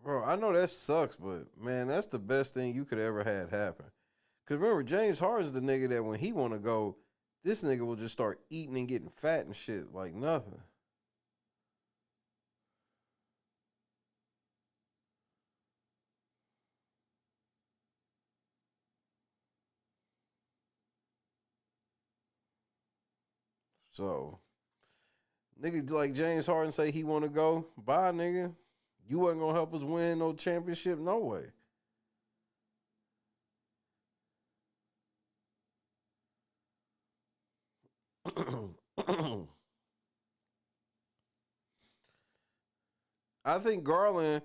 bro, I know that sucks, but man, that's the best thing you could ever had happen. Cause remember, James Harden's the nigga that when he wanna go, this nigga will just start eating and getting fat and shit like nothing. So, nigga like James Harden say he want to go, bye, nigga. You wasn't going to help us win no championship, no way. I think Garland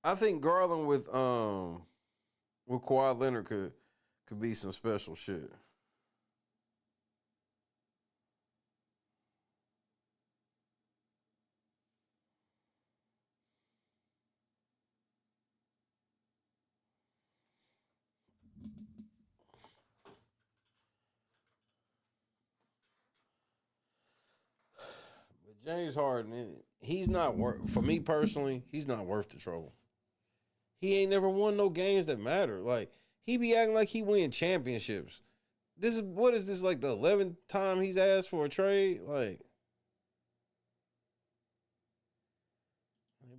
with Kawhi Leonard could be some special shit. James Harden, he's not worth, for me personally, he's not worth the trouble. He ain't never won no games that matter. Like, he be acting like he win championships. What is this, like the 11th time he's asked for a trade? Like,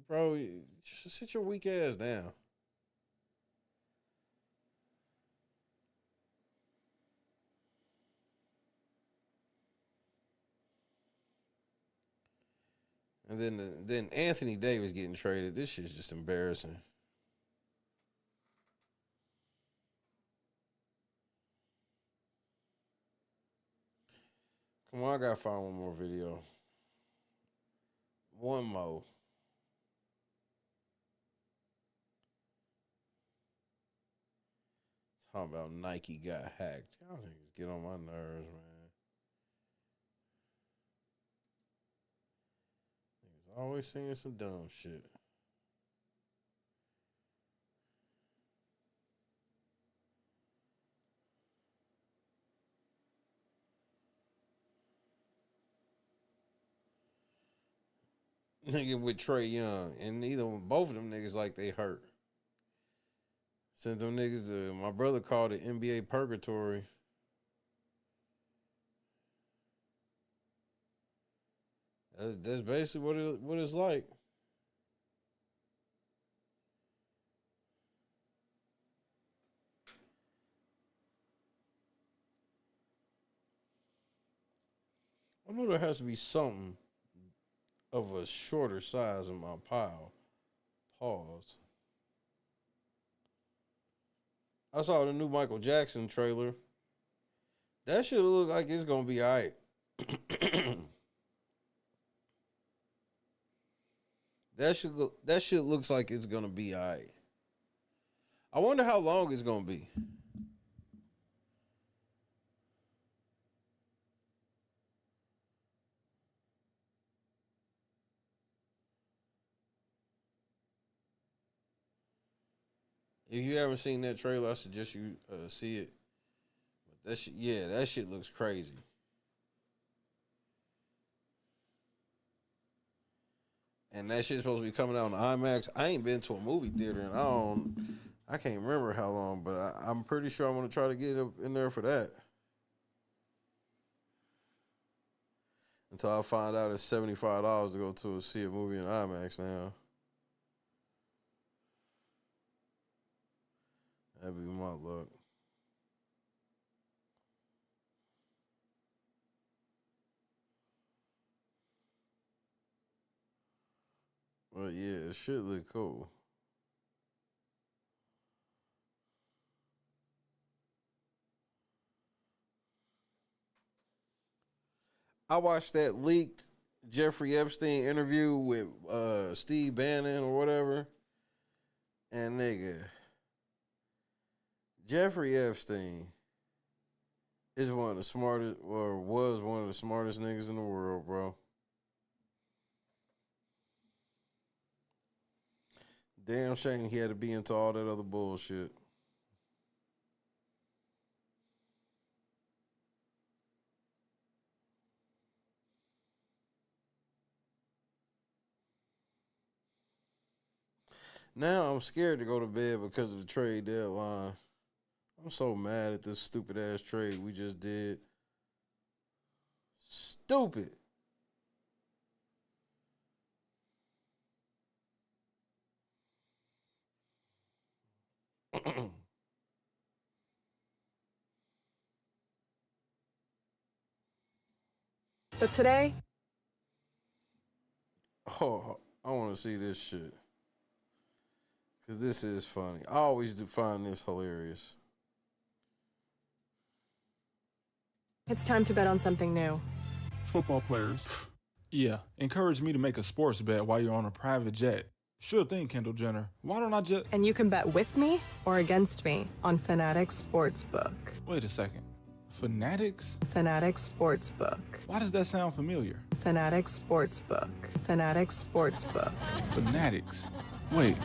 bro, just sit your weak ass down. And then Anthony Davis getting traded. This shit's just embarrassing. Come on, I gotta find one more video. One more. Talking about Nike got hacked. Y'all niggas get on my nerves, man. Niggas always saying some dumb shit. Nigga with Trey Young, and both of them niggas like they hurt. Sent them niggas to, my brother called it NBA purgatory. That's basically what it's like. I know there has to be something of a shorter size in my pile. Pause. I saw the new Michael Jackson trailer. That shit look like it's gonna be alright. That shit looks like it's gonna be alright. I wonder how long it's gonna be. If you haven't seen that trailer, I suggest you see it. But that shit looks crazy. And that shit's supposed to be coming out on IMAX. I ain't been to a movie theater and I can't remember how long, but I'm pretty sure I'm gonna try to get up in there for that. Until I find out it's $75 to go to see a movie in IMAX now. That'd be my luck. But yeah, it should look cool. I watched that leaked Jeffrey Epstein interview with Steve Bannon or whatever. And nigga, Jeffrey Epstein is one of the smartest, or was one of the smartest niggas in the world, bro. Damn shame he had to be into all that other bullshit. Now I'm scared to go to bed because of the trade deadline. I'm so mad at this stupid ass trade we just did. Stupid. But today, Oh, I want to see this shit. Because this is funny. I always do find this hilarious. it's time to bet on something new. Football players. Yeah, encourage me to make a sports bet while you're on a private jet. Sure thing, Kendall Jenner. Why don't I just... And you can bet with me or against me on Fanatics Sportsbook. Wait a second. Fanatics? Fanatics Sportsbook. Why does that sound familiar? Fanatics Sportsbook. Fanatics Sportsbook. Fanatics. Wait.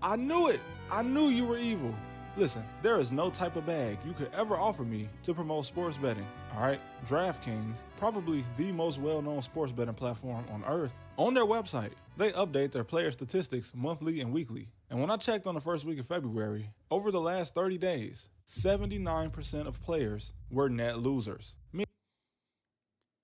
I knew it! I knew you were evil. Listen, there is no type of bag you could ever offer me to promote sports betting, all right? DraftKings, probably the most well-known sports betting platform on earth, on their website, they update their player statistics monthly and weekly. And when I checked on the first week of February, over the last 30 days, 79% of players were net losers.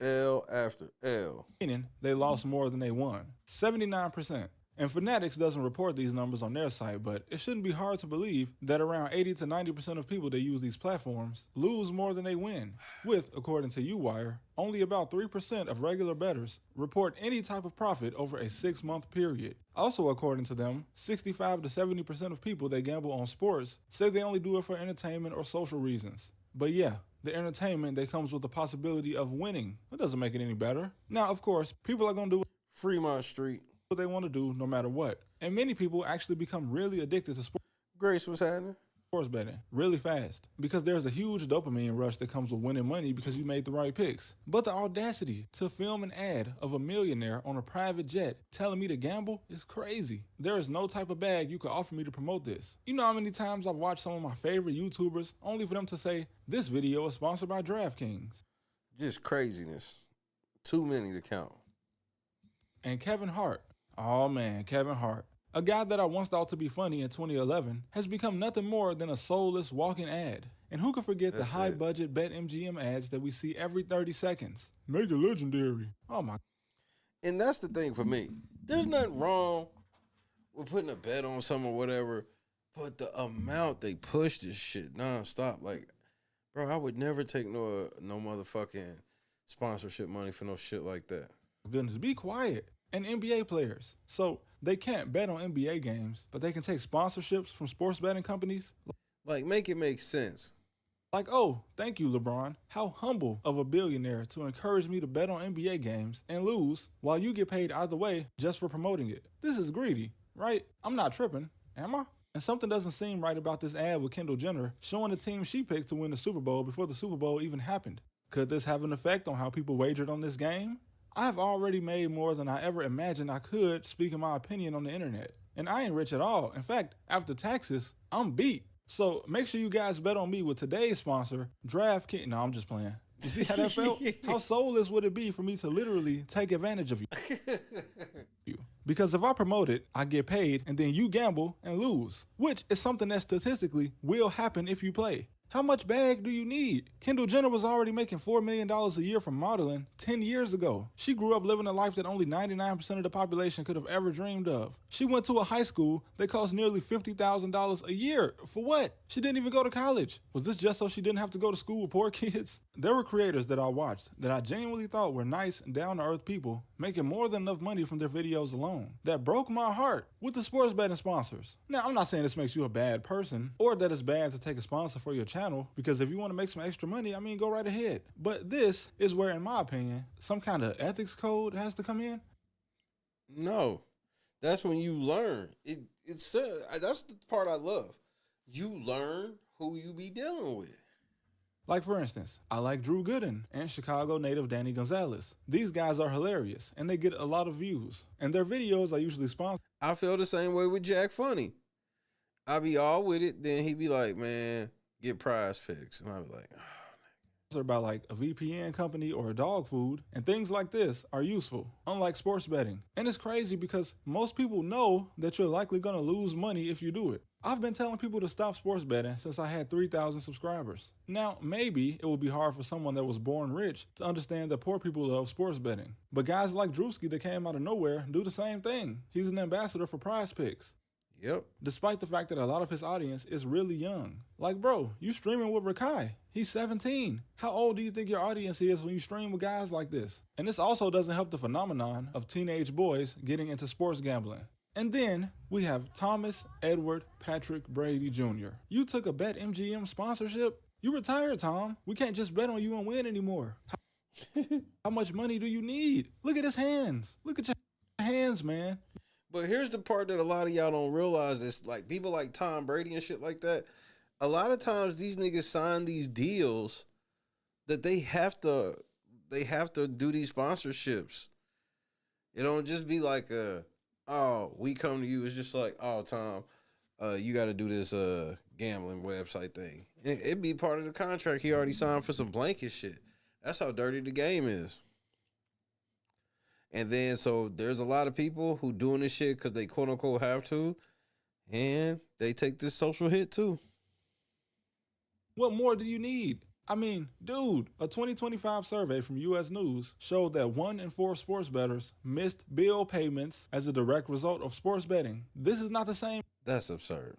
L after L. Meaning they lost more than they won. 79%. And Fanatics doesn't report these numbers on their site, but it shouldn't be hard to believe that around 80 to 90% of people that use these platforms lose more than they win, with, according to UWire, only about 3% of regular bettors report any type of profit over a 6-month period. Also, according to them, 65 to 70% of people that gamble on sports say they only do it for entertainment or social reasons. But yeah, the entertainment that comes with the possibility of winning, that doesn't make it any better. Now, of course, people are going to do Fremont Street. What they want to do no matter what. And many people actually become really addicted to sports. Grace, what's happening? Sports betting really fast because there's a huge dopamine rush that comes with winning money because you made the right picks. But the audacity to film an ad of a millionaire on a private jet telling me to gamble is crazy. There is no type of bag you could offer me to promote this. You know how many times I've watched some of my favorite YouTubers only for them to say, this video is sponsored by DraftKings. Just craziness. Too many to count. And Kevin Hart. Oh man, Kevin Hart. A guy that I once thought to be funny in 2011 has become nothing more than a soulless walking ad. And who could forget the high-budget BetMGM ads that we see every 30 seconds? Make it legendary. Oh my. And that's the thing for me. There's nothing wrong with putting a bet on something or whatever. But the amount they push this shit nonstop, like, bro, I would never take no motherfucking sponsorship money for no shit like that. Goodness, be quiet. And NBA players. So they can't bet on NBA games, but they can take sponsorships from sports betting companies. Like, make it make sense. Like, oh, thank you, LeBron. How humble of a billionaire to encourage me to bet on NBA games and lose while you get paid either way just for promoting it. This is greedy, right? I'm not tripping, am I? And something doesn't seem right about this ad with Kendall Jenner showing the team she picked to win the Super Bowl before the Super Bowl even happened. Could this have an effect on how people wagered on this game? I have already made more than I ever imagined I could speaking my opinion on the internet. And I ain't rich at all. In fact, after taxes, I'm beat. So make sure you guys bet on me with today's sponsor, DraftKings. No, I'm just playing. You see how that felt? How soulless would it be for me to literally take advantage of you? Because if I promote it, I get paid, and then you gamble and lose, which is something that statistically will happen if you play. How much bag do you need? Kendall Jenner was already making $4 million a year from modeling 10 years ago. She grew up living a life that only 99% of the population could have ever dreamed of. She went to a high school that cost nearly $50,000 a year. For what? She didn't even go to college. Was this just so she didn't have to go to school with poor kids? There were creators that I watched that I genuinely thought were nice and down-to-earth people making more than enough money from their videos alone. That broke my heart with the sports betting sponsors. Now, I'm not saying this makes you a bad person or that it's bad to take a sponsor for your channel, because if you want to make some extra money, I mean, go right ahead. But this is where, in my opinion, some kind of ethics code has to come in. No, that's when you learn. That's the part I love. You learn who you be dealing with. Like, for instance, I like Drew Gooden and Chicago native Danny Gonzalez. These guys are hilarious, and they get a lot of views. And their videos are usually sponsored. I feel the same way with Jack Funny. I be all with it, then he be like, man, get Prize Picks. And I be like, by like a VPN company or a dog food, and things like this are useful, unlike sports betting. And it's crazy because most people know that you're likely gonna lose money if you do it. I've been telling people to stop sports betting since I had 3,000 subscribers. Now, maybe it will be hard for someone that was born rich to understand that poor people love sports betting. But guys like Drewski that came out of nowhere do the same thing. He's an ambassador for Prize Picks. Yep. Despite the fact that a lot of his audience is really young. Like, bro, you streaming with Rakai. He's 17. How old do you think your audience is when you stream with guys like this? And this also doesn't help the phenomenon of teenage boys getting into sports gambling. And then we have Thomas Edward Patrick Brady Jr. You took a BetMGM sponsorship? You retired, Tom. We can't just bet on you and win anymore. How much money do you need? Look at his hands. Look at your hands, man. But here's the part that a lot of y'all don't realize is, like, people like Tom Brady and shit like that, a lot of times these niggas sign these deals that they have to do these sponsorships. It don't just be like oh, we come to you. It's just like, oh, Tom, you got to do this gambling website thing. It'd be part of the contract he already signed for some blanket shit. That's how dirty the game is. And then, so there's a lot of people who doing this shit because they quote unquote have to, and they take this social hit too. What more do you need? I mean, dude, a 2025 survey from U.S. News showed that 1 in 4 sports bettors missed bill payments as a direct result of sports betting. This is not the same. That's absurd.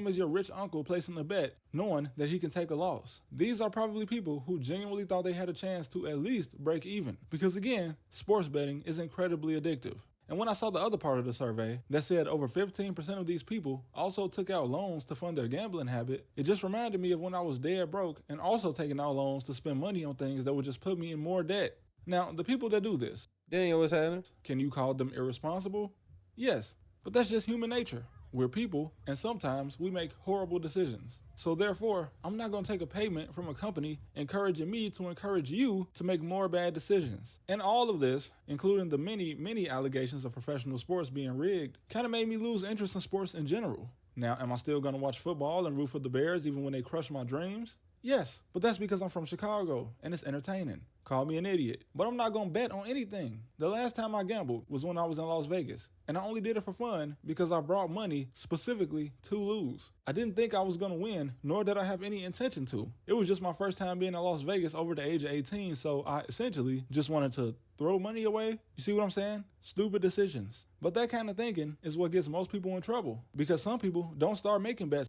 As your rich uncle placing a bet, knowing that he can take a loss. These are probably people who genuinely thought they had a chance to at least break even. Because again, sports betting is incredibly addictive. And when I saw the other part of the survey that said over 15% of these people also took out loans to fund their gambling habit, it just reminded me of when I was dead broke and also taking out loans to spend money on things that would just put me in more debt. Now, the people that do this, Daniel, what's happening? Can you call them irresponsible? Yes, but that's just human nature. We're people, and sometimes we make horrible decisions. So therefore, I'm not going to take a payment from a company encouraging me to encourage you to make more bad decisions. And all of this, including the many allegations of professional sports being rigged, kind of made me lose interest in sports in general. Now, am I still going to watch football and root for the Bears even when they crush my dreams? Yes, but that's because I'm from Chicago, and it's entertaining. Call me an idiot. But I'm not going to bet on anything. The last time I gambled was when I was in Las Vegas, and I only did it for fun because I brought money specifically to lose. I didn't think I was going to win, nor did I have any intention to. It was just my first time being in Las Vegas over the age of 18, so I essentially just wanted to throw money away. You see what I'm saying? Stupid decisions. But that kind of thinking is what gets most people in trouble, because some people don't start making bets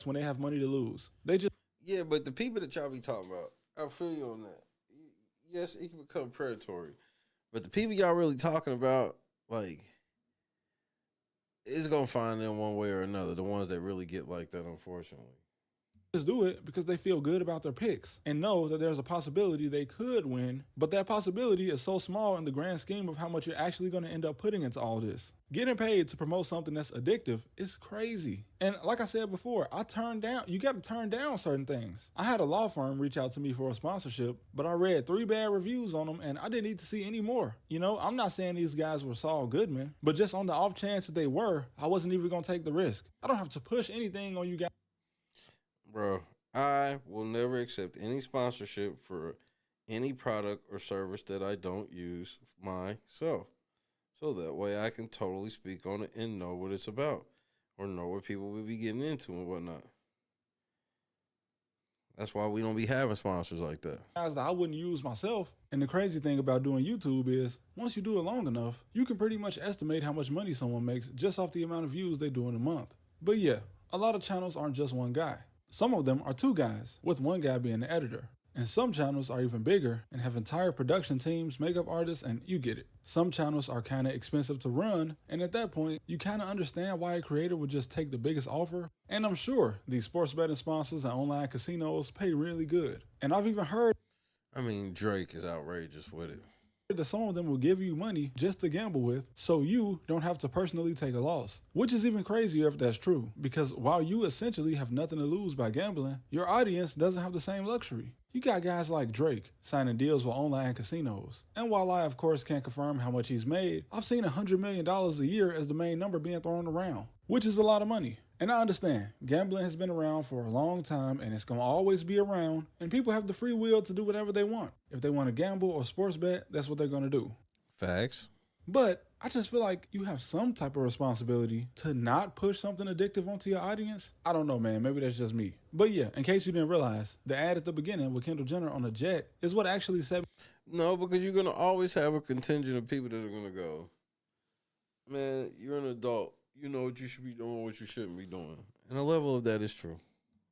when they have money to lose. They just... Yeah, but the people that y'all be talking about, I feel you on that. Yes, it can become predatory. But the people y'all really talking about, like, it's going to find them one way or another, the ones that really get like that, unfortunately. Just do it because they feel good about their picks and know that there's a possibility they could win, but that possibility is so small in the grand scheme of how much you're actually going to end up putting into all this. Getting paid to promote something that's addictive is crazy. And like I said before, you got to turn down certain things. I had a law firm reach out to me for a sponsorship, but I read 3 bad reviews on them and I didn't need to see any more. You know, I'm not saying these guys were Saul Goodman, but just on the off chance that they were, I wasn't even going to take the risk. I don't have to push anything on you guys. Bro, I will never accept any sponsorship for any product or service that I don't use myself. So that way I can totally speak on it and know what it's about, or know what people will be getting into and whatnot. That's why we don't be having sponsors like that. Guys that I wouldn't use myself. And the crazy thing about doing YouTube is, once you do it long enough, you can pretty much estimate how much money someone makes just off the amount of views they do in a month. But yeah, a lot of channels aren't just one guy. Some of them are 2 guys, with one guy being the editor. And some channels are even bigger and have entire production teams, makeup artists, and you get it. Some channels are kind of expensive to run, and at that point, you kind of understand why a creator would just take the biggest offer. And I'm sure these sports betting sponsors and online casinos pay really good. And I've even heard... I mean, Drake is outrageous with it. That some of them will give you money just to gamble with, so you don't have to personally take a loss. Which is even crazier if that's true, because while you essentially have nothing to lose by gambling, your audience doesn't have the same luxury. You got guys like Drake signing deals with online casinos. And while I of course can't confirm how much he's made, I've seen $100 million a year as the main number being thrown around, which is a lot of money. And I understand, gambling has been around for a long time and it's gonna always be around, and people have the free will to do whatever they want. If they want to gamble or sports bet, that's what they're gonna do. Facts. But I just feel like you have some type of responsibility to not push something addictive onto your audience. I don't know, man. Maybe that's just me. But yeah, in case you didn't realize, the ad at the beginning with Kendall Jenner on a jet is what actually said... No, because you're going to always have a contingent of people that are going to go, man, you're an adult. You know what you should be doing, what you shouldn't be doing. And a level of that is true.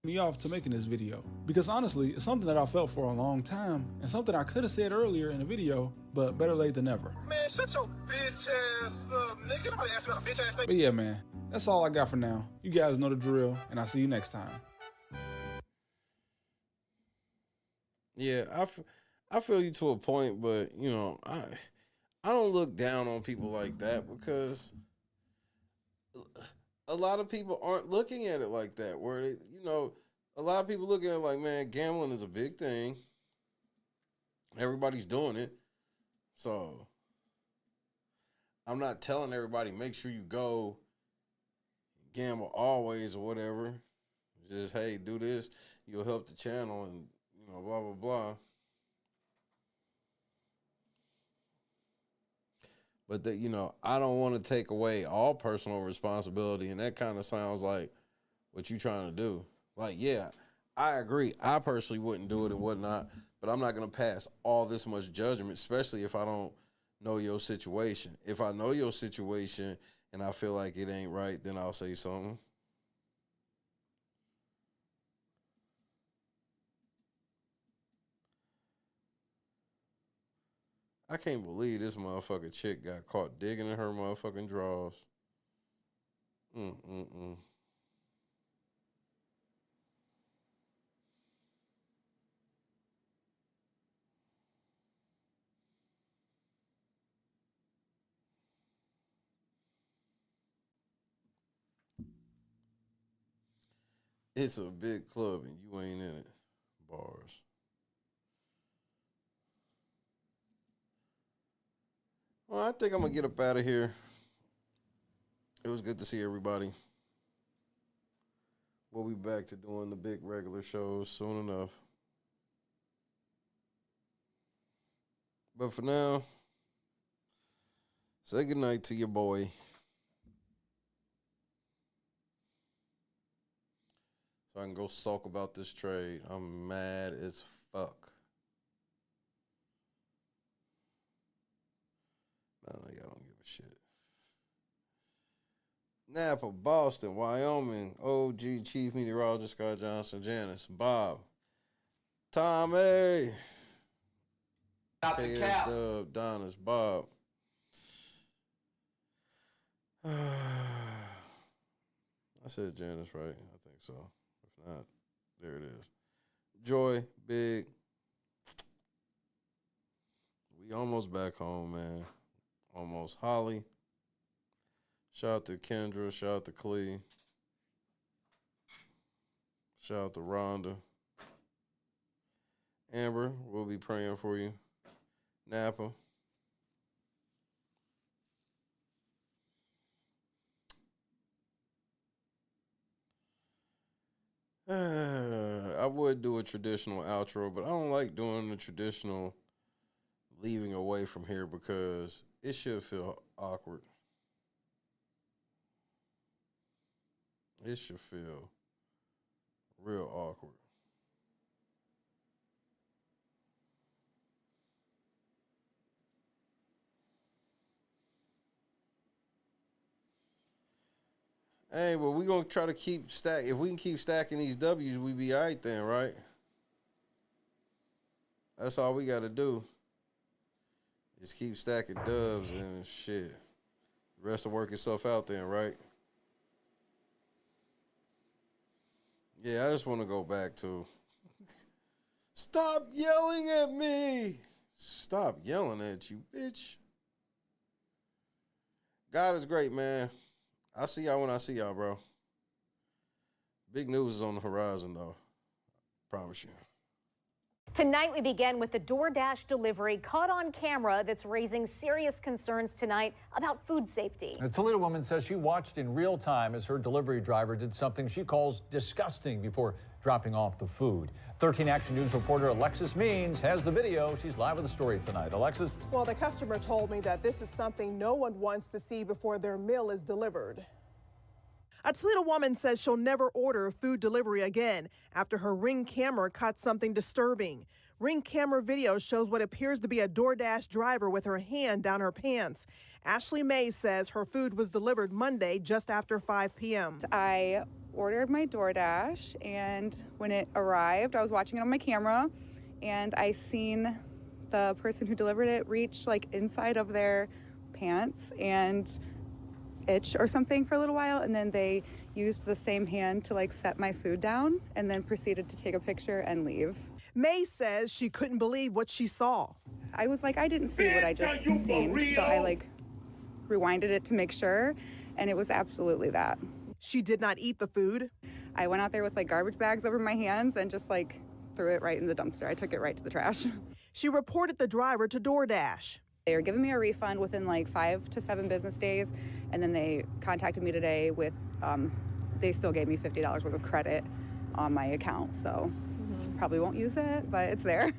Me off to making this video, because honestly, it's something that I felt for a long time and something I could have said earlier in the video, but better late than never. Man, shut your bitch ass up, nigga. Nobody asked about a bitch ass thing. But yeah, man, that's all I got for now. You guys know the drill, and I'll see you next time. Yeah, I feel you to a point, but you know, I don't look down on people like that, because a lot of people aren't looking at it like that, where they, you know, a lot of people looking at it like, man, gambling is a big thing. Everybody's doing it. So I'm not telling everybody, make sure you go gamble always or whatever. Just, hey, do this. You'll help the channel and, you know, blah, blah, blah. But that, you know, I don't want to take away all personal responsibility, and that kind of sounds like what you're trying to do. Like, yeah, I agree. I personally wouldn't do it and whatnot, but I'm not going to pass all this much judgment, especially if I don't know your situation. If I know your situation and I feel like it ain't right, then I'll say something. I can't believe this motherfucking chick got caught digging in her motherfucking drawers. It's a big club and you ain't in it. Bars. Well, I think I'm going to get up out of here. It was good to see everybody. We'll be back to doing the big regular shows soon enough. But for now, say goodnight to your boy. So I can go sulk about this trade. I'm mad as fuck. I don't give a shit. Napa, Boston, Wyoming, OG Chief Meteorologist Scott Johnson, Janice, Bob, Tommy, Not the cap. Dub, Donis, Bob. I said Janice, right? I think so. If not, there it is. Joy, Big. We almost back home, man. Almost. Holly. Shout out to Kendra. Shout out to Clee. Shout out to Rhonda. Amber, we'll be praying for you. Napa. I would do a traditional outro, but I don't like doing the traditional leaving away from here because it should feel awkward. It should feel real awkward. Hey, well, we're going to try to keep stack. If we can keep stacking these W's, we be all right then, right? That's all we got to do. Just keep stacking dubs and shit. The rest will work itself out then, right? Yeah, I just want to go back to stop yelling at me. Stop yelling at you, bitch. God is great, man. I'll see y'all when I see y'all, bro. Big news is on the horizon, though. Promise you. Tonight, we begin with the DoorDash delivery caught on camera that's raising serious concerns tonight about food safety. A Toledo woman says she watched in real time as her delivery driver did something she calls disgusting before dropping off the food. 13 Action News reporter Alexis Means has the video. She's live with the story tonight. Alexis? Well, the customer told me that this is something no one wants to see before their meal is delivered. A Toledo woman says she'll never order food delivery again after her Ring camera caught something disturbing. Ring camera video shows what appears to be a DoorDash driver with her hand down her pants. Ashley May says her food was delivered Monday just after 5 p.m. I ordered my DoorDash, and when it arrived, I was watching it on my camera, and I seen the person who delivered it reach like inside of their pants and itch or something for a little while, and then they used the same hand to like set my food down and then proceeded to take a picture and leave. May says she couldn't believe what she saw. I was like, I didn't see what I just seen, so I like rewinded it to make sure, and it was absolutely that. She did not eat the food. I went out there with like garbage bags over my hands and just like threw it right in the dumpster. I took it right to the trash. She reported the driver to DoorDash. They were giving me a refund within like 5 to 7 business days, and then they contacted me today with, they still gave me $50 worth of credit on my account, so probably won't use it, but it's there.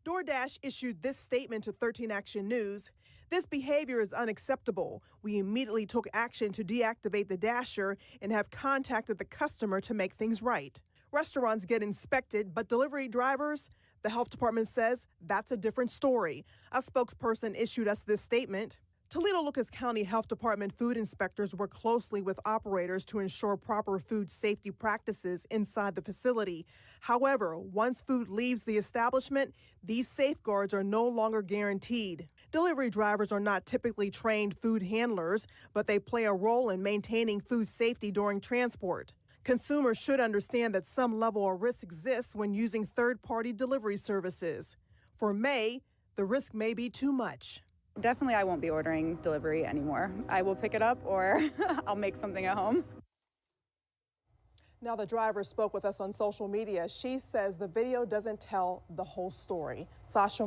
DoorDash issued this statement to 13 Action News. This behavior is unacceptable. We immediately took action to deactivate the dasher and have contacted the customer to make things right. Restaurants get inspected, but delivery drivers, the health department says that's a different story. A spokesperson issued us this statement. Toledo-Lucas County Health Department food inspectors work closely with operators to ensure proper food safety practices inside the facility. However, once food leaves the establishment, these safeguards are no longer guaranteed. Delivery drivers are not typically trained food handlers, but they play a role in maintaining food safety during transport. Consumers should understand that some level of risk exists when using third-party delivery services. For May, the risk may be too much. Definitely, I won't be ordering delivery anymore. I will pick it up or I'll make something at home. Now, the driver spoke with us on social media. She says the video doesn't tell the whole story. Sasha?